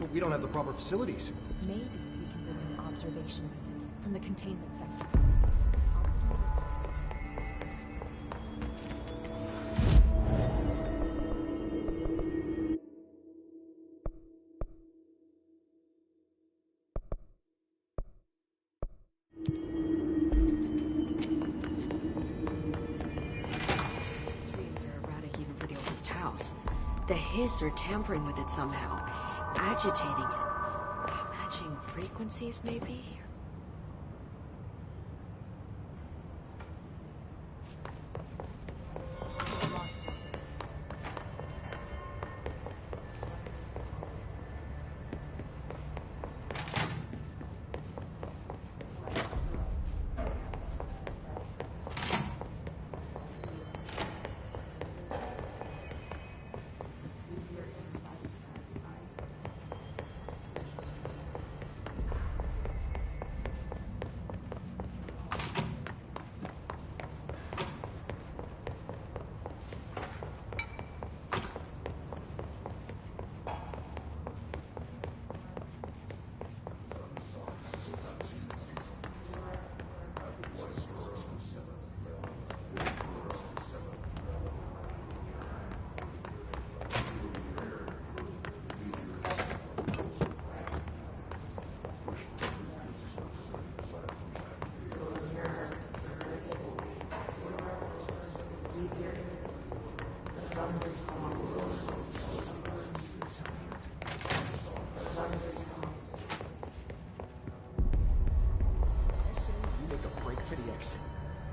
But we don't have the proper facilities. Maybe we can bring in an observation unit from the containment sector. The Hiss are tampering with it somehow, agitating it. Matching frequencies, maybe?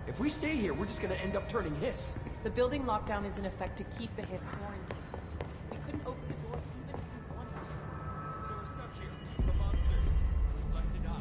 If we stay here, we're just gonna end up turning Hiss. The building lockdown is in effect to keep the Hiss quarantined. We couldn't open the doors even if we wanted to. So we're stuck here. The monsters. Left to die.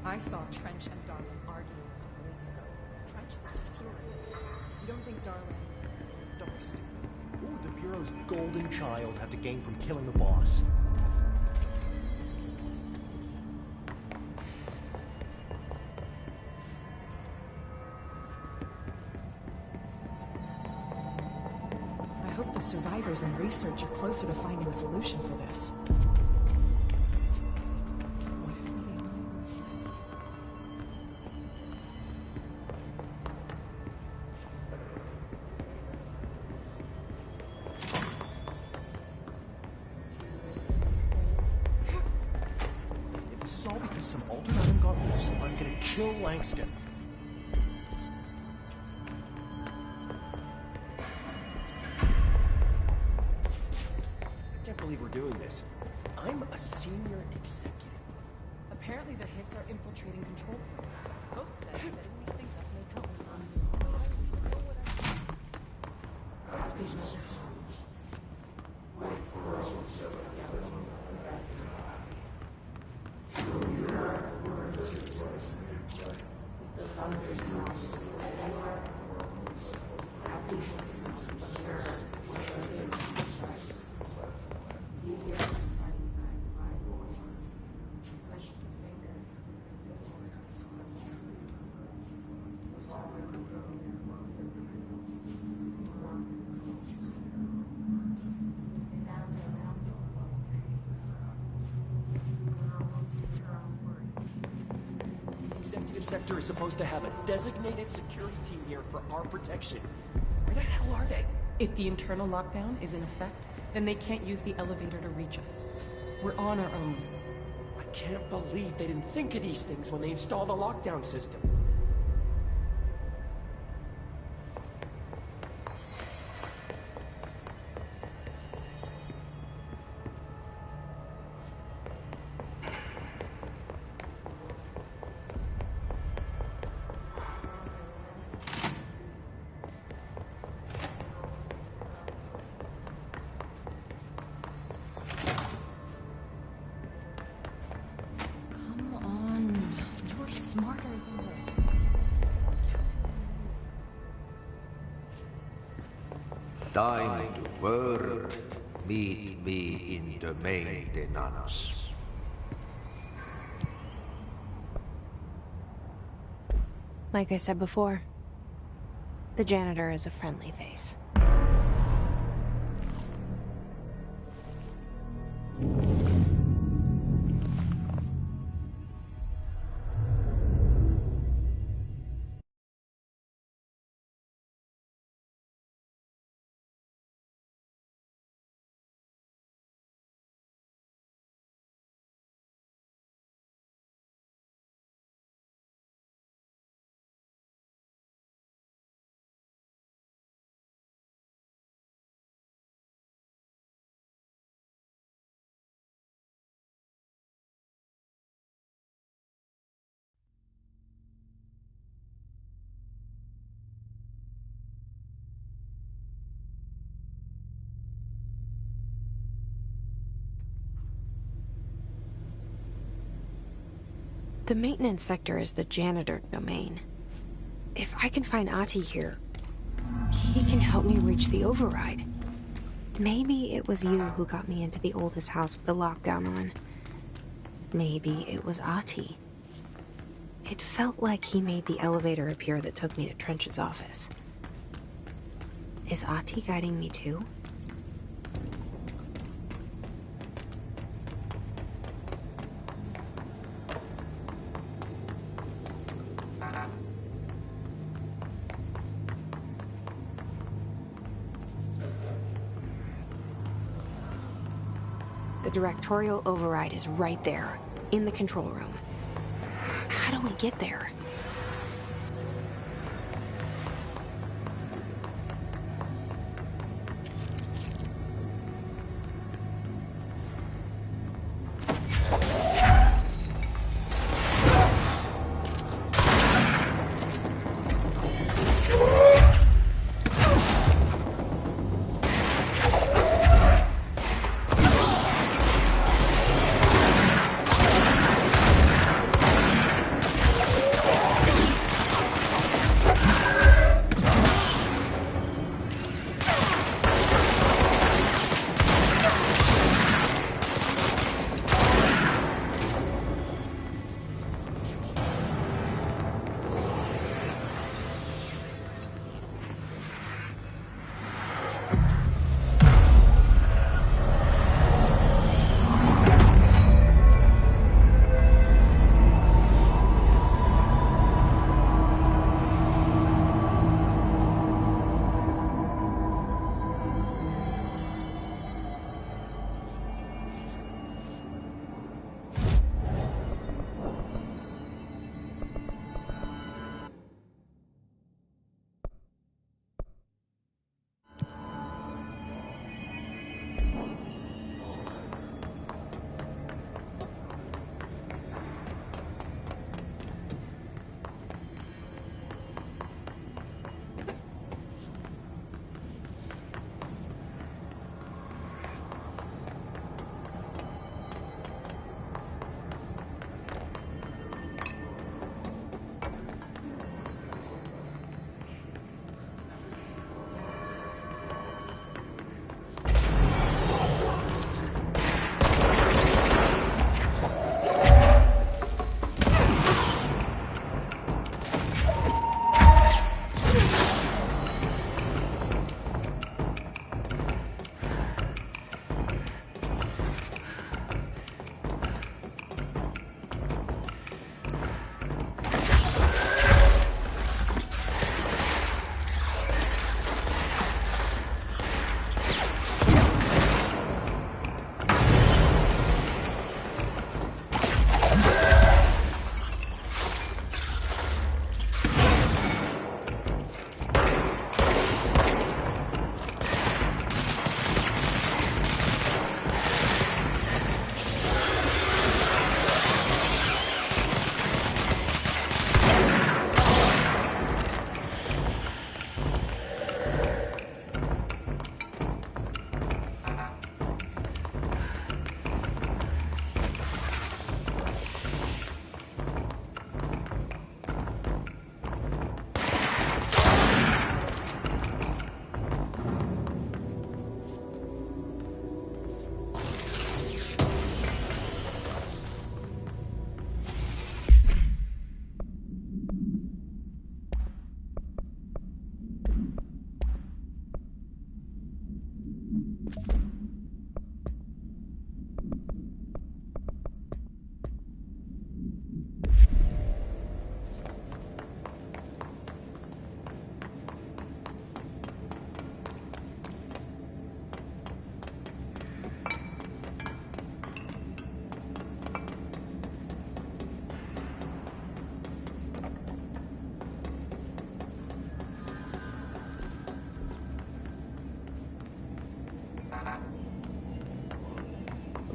I saw Trench and Darlin arguing a couple weeks ago. Trench was furious. You don't think Darlin... Don't be stupid. What would the Bureau's golden child have to gain from killing the boss? I hope the survivors and research are closer to finding a solution for this. What if we're the only ones left? If this is all because some altered item got loose, I'm gonna kill Langston. I can't believe we're doing this. I'm a senior executive. Apparently the hits are infiltrating control points. Hope says setting these things up may help. Executive Sector is supposed to have a designated security team here for our protection. Where the hell are they? If the internal lockdown is in effect, then they can't use the elevator to reach us. We're on our own. I can't believe they didn't think of these things when they installed the lockdown system. Come on. You're smarter than this. Time to work. Meet me in the maintenance. Like I said before, the janitor is a friendly face. The maintenance sector is the janitor domain. If I can find Ahti here, he can help me reach the override. Maybe it was you who got me into the oldest house with the lockdown on. Maybe it was Ahti. It felt like he made the elevator appear that took me to Trench's office. Is Ahti guiding me too? The directorial override is right there, in the control room. How do we get there?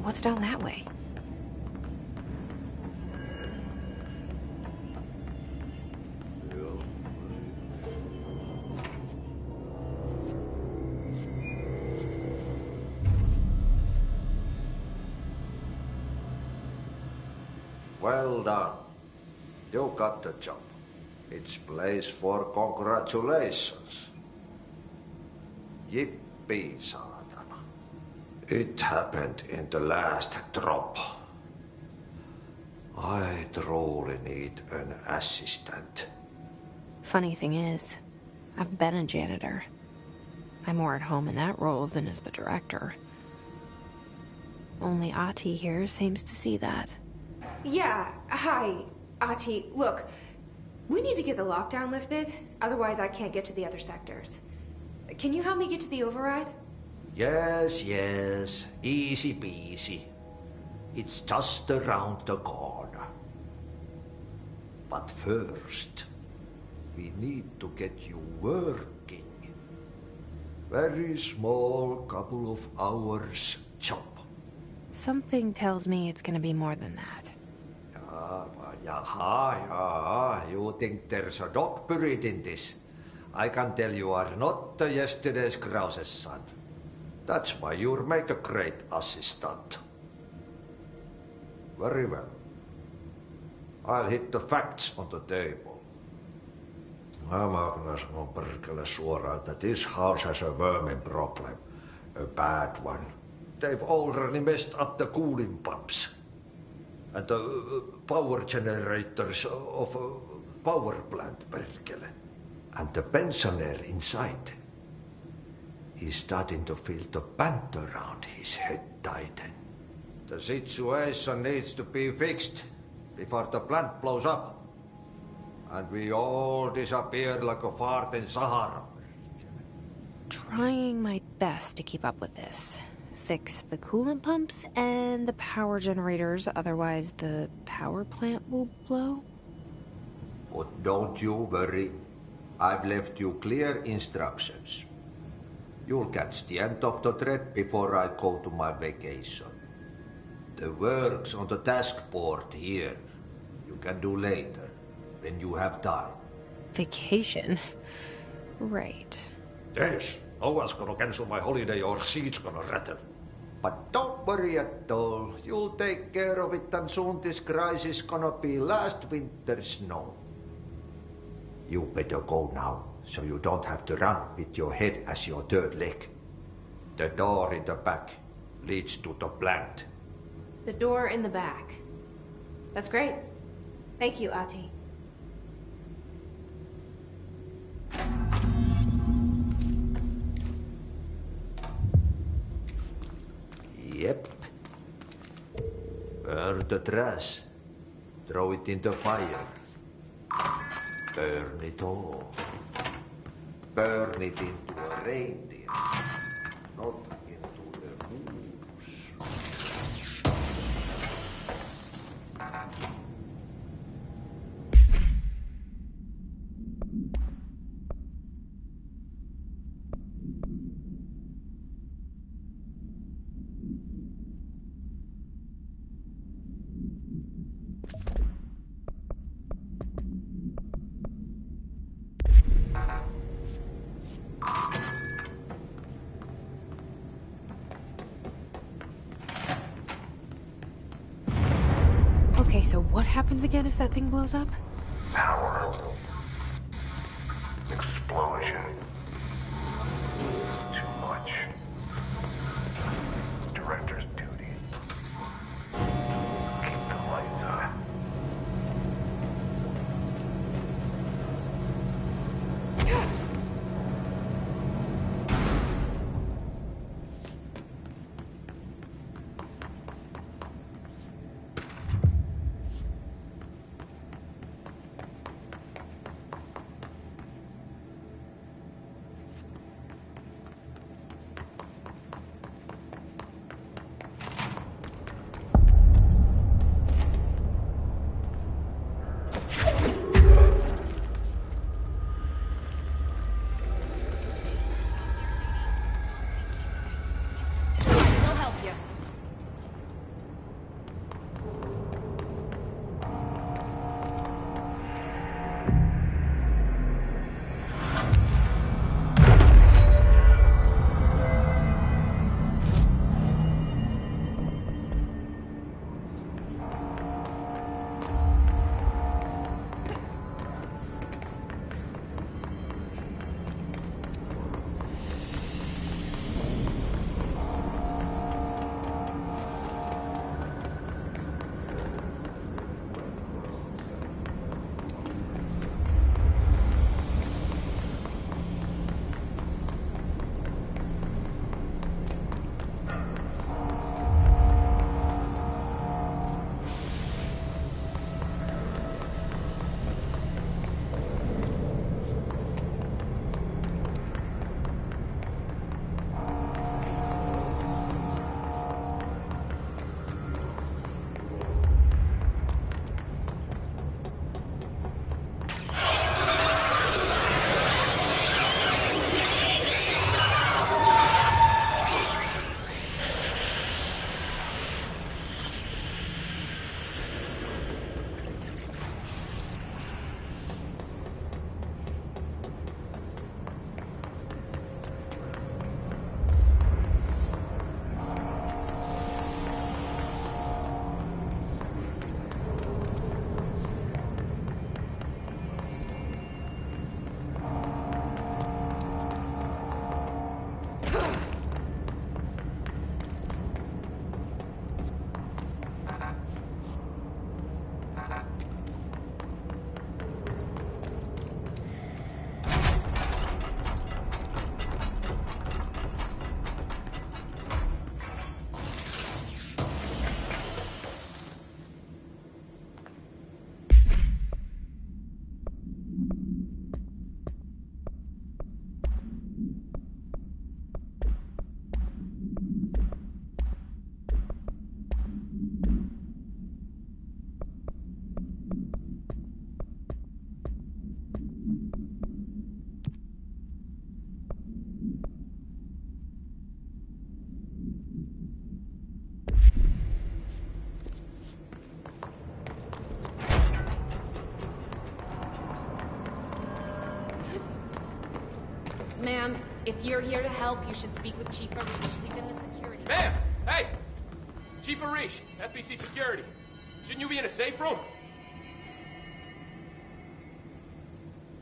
What's down that way? Well done. You got the job. It's place for congratulations. Yippee, saatana. It happened in the last drop. I truly need an assistant. Funny thing is, I've been a janitor. I'm more at home in that role than as the director. Only Ahti here seems to see that. Yeah, hi, Ahti. Look, we need to get the lockdown lifted, otherwise I can't get to the other sectors. Can you help me get to the override? Yes, yes. Easy peasy. It's just around the corner. But first, we need to get you working. Very small, couple of hours job. Something tells me it's gonna be more than that. Yaha. You think there's a dog buried in this? I can tell you are not yesterday's Krause's son. That's why you'll make a great assistant. Very well. I'll hit the facts on the table. Mä kyllä sanon perkele suoraan, that this house has a vermin problem. A bad one. They've already messed up the cooling pumps. And the power generators of a power plant, perkele. And the pensioner inside is starting to feel the band around his head tighten. The situation needs to be fixed before the plant blows up. And we all disappear like a fart in Sahara. Trying my best to keep up with this. Fix the coolant pumps and the power generators, otherwise the power plant will blow. But don't you worry. I've left you clear instructions. You'll catch the end of the thread before I go to my vacation. The work's on the task board here. You can do later, when you have time. Vacation? Right. Yes, no one's gonna cancel my holiday or seat's gonna rattle. But don't worry at all. You'll take care of it and soon this crisis gonna be last winter's snow. You better go now, so you don't have to run with your head as your third leg. The door in the back leads to the plant. The door in the back. That's great. Thank you, Ahti. Yep. Burn the trash. Throw it in the fire. Burn it all. Burn it into a reindeer, not into the moose. Okay, so what happens again if that thing blows up? Power. Explosion. Too much. Director's duty. Keep the lights on. Ma'am, if you're here to help, you should speak with Chief Arish. He's in the security. Ma'am! Hey! Chief Arish, FBC Security. Shouldn't you be in a safe room?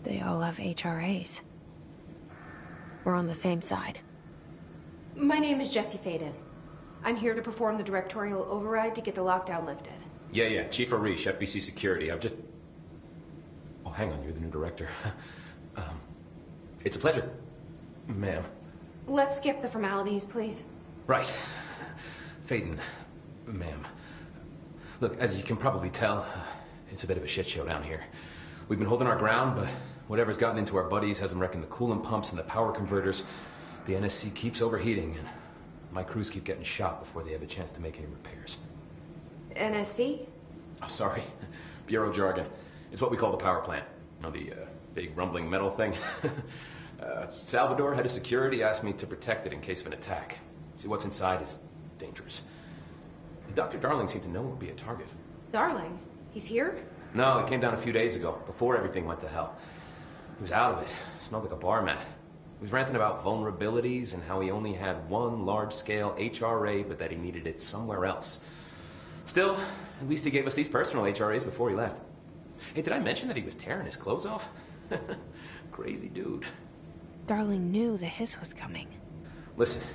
They all have HRAs. We're on the same side. My name is Jesse Faden. I'm here to perform the directorial override to get the lockdown lifted. Yeah, Chief Arish, FBC Security. Oh, hang on, you're the new director. It's a pleasure, ma'am. Let's skip the formalities, please. Right. Faden, ma'am. Look, as you can probably tell, it's a bit of a shit show down here. We've been holding our ground, but whatever's gotten into our buddies has them wrecking the coolant pumps and the power converters. The NSC keeps overheating, and my crews keep getting shot before they have a chance to make any repairs. NSC? Oh, sorry. Bureau jargon. It's what we call the power plant. You know, the big rumbling metal thing? Salvador, head of security, asked me to protect it in case of an attack. See, what's inside is dangerous. Dr. Darling seemed to know it would be a target. Darling? He's here? No, he came down a few days ago, before everything went to hell. He was out of it. Smelled like a bar mat. He was ranting about vulnerabilities and how he only had one large-scale HRA, but that he needed it somewhere else. Still, at least he gave us these personal HRAs before he left. Hey, did I mention that he was tearing his clothes off? Crazy dude. Darling knew the hiss was coming. Listen,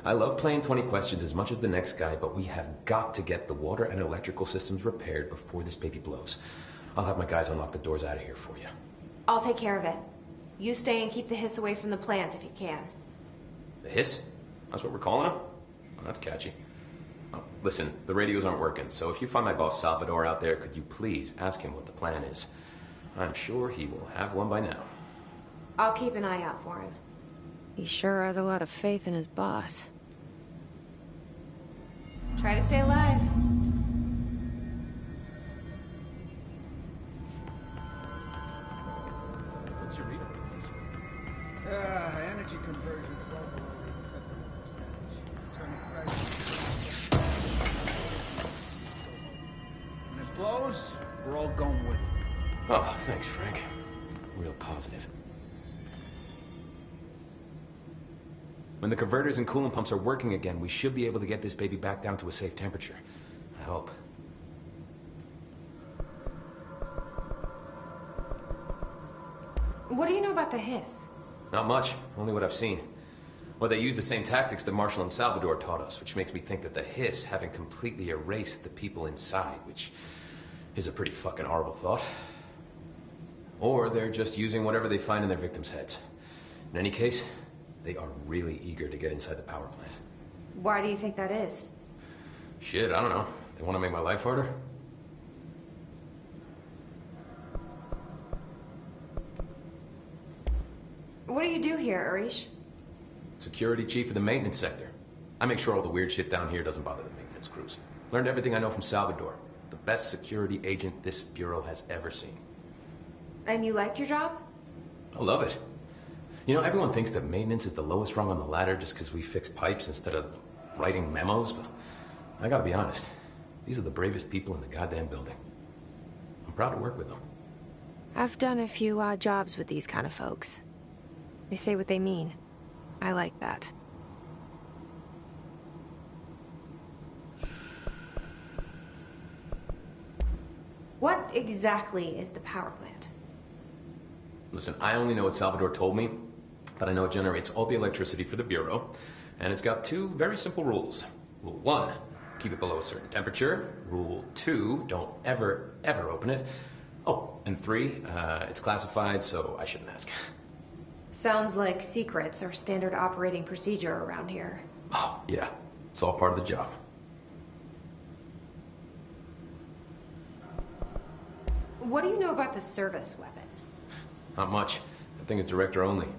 I love playing 20 questions as much as the next guy, but we have got to get the water and electrical systems repaired before this baby blows. I'll have my guys unlock the doors out of here for you. I'll take care of it. You stay and keep the hiss away from the plant if you can. The hiss? That's what we're calling him? Oh, that's catchy. Oh, listen, the radios aren't working, so if you find my boss Salvador out there, could you please ask him what the plan is? I'm sure he will have one by now. I'll keep an eye out for him. He sure has a lot of faith in his boss. Try to stay alive. What's your read on this? Energy conversion's well below 8% percentage. Turning price. When it blows, we're all going with it. Oh, thanks, Frank. Real positive. When the converters and coolant pumps are working again, we should be able to get this baby back down to a safe temperature. I hope. What do you know about the hiss? Not much, only what I've seen. Well, they use the same tactics that Marshall and Salvador taught us, which makes me think that the hiss haven't completely erased the people inside, which is a pretty fucking horrible thought. Or they're just using whatever they find in their victims' heads. In any case, they are really eager to get inside the power plant. Why do you think that is? Shit, I don't know. They want to make my life harder? What do you do here, Arish? Security chief of the maintenance sector. I make sure all the weird shit down here doesn't bother the maintenance crews. Learned everything I know from Salvador. The best security agent this bureau has ever seen. And you like your job? I love it. You know, everyone thinks that maintenance is the lowest rung on the ladder just because we fix pipes instead of writing memos, but I gotta be honest. These are the bravest people in the goddamn building. I'm proud to work with them. I've done a few odd jobs with these kind of folks. They say what they mean. I like that. What exactly is the power plant? Listen, I only know what Salvador told me, but I know it generates all the electricity for the Bureau, and it's got two very simple rules. Rule 1, keep it below a certain temperature. Rule 2, don't ever, ever open it. Oh, and 3, it's classified, so I shouldn't ask. Sounds like secrets are standard operating procedure around here. Oh, yeah. It's all part of the job. What do you know about the service weapon? Not much. That thing is director only.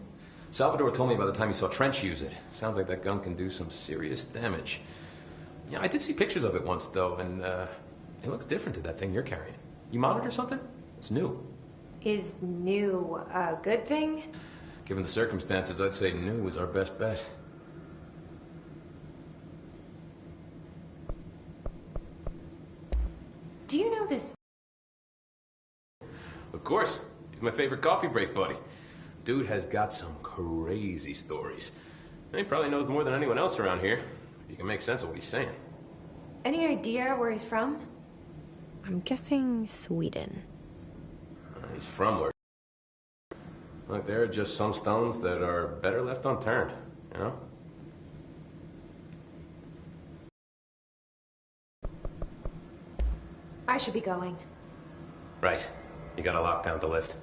Salvador told me by the time he saw Trench use it. Sounds like that gun can do some serious damage. Yeah, I did see pictures of it once, though, and it looks different to that thing you're carrying. You monitor something? It's new. Is new a good thing? Given the circumstances, I'd say new is our best bet. Do you know this? Of course. He's my favorite coffee break buddy. Dude has got some crazy stories. And he probably knows more than anyone else around here. If you can make sense of what he's saying. Any idea where he's from? I'm guessing Sweden. He's from where? Look, there are just some stones that are better left unturned, you know? I should be going. Right. You gotta lock down the lift.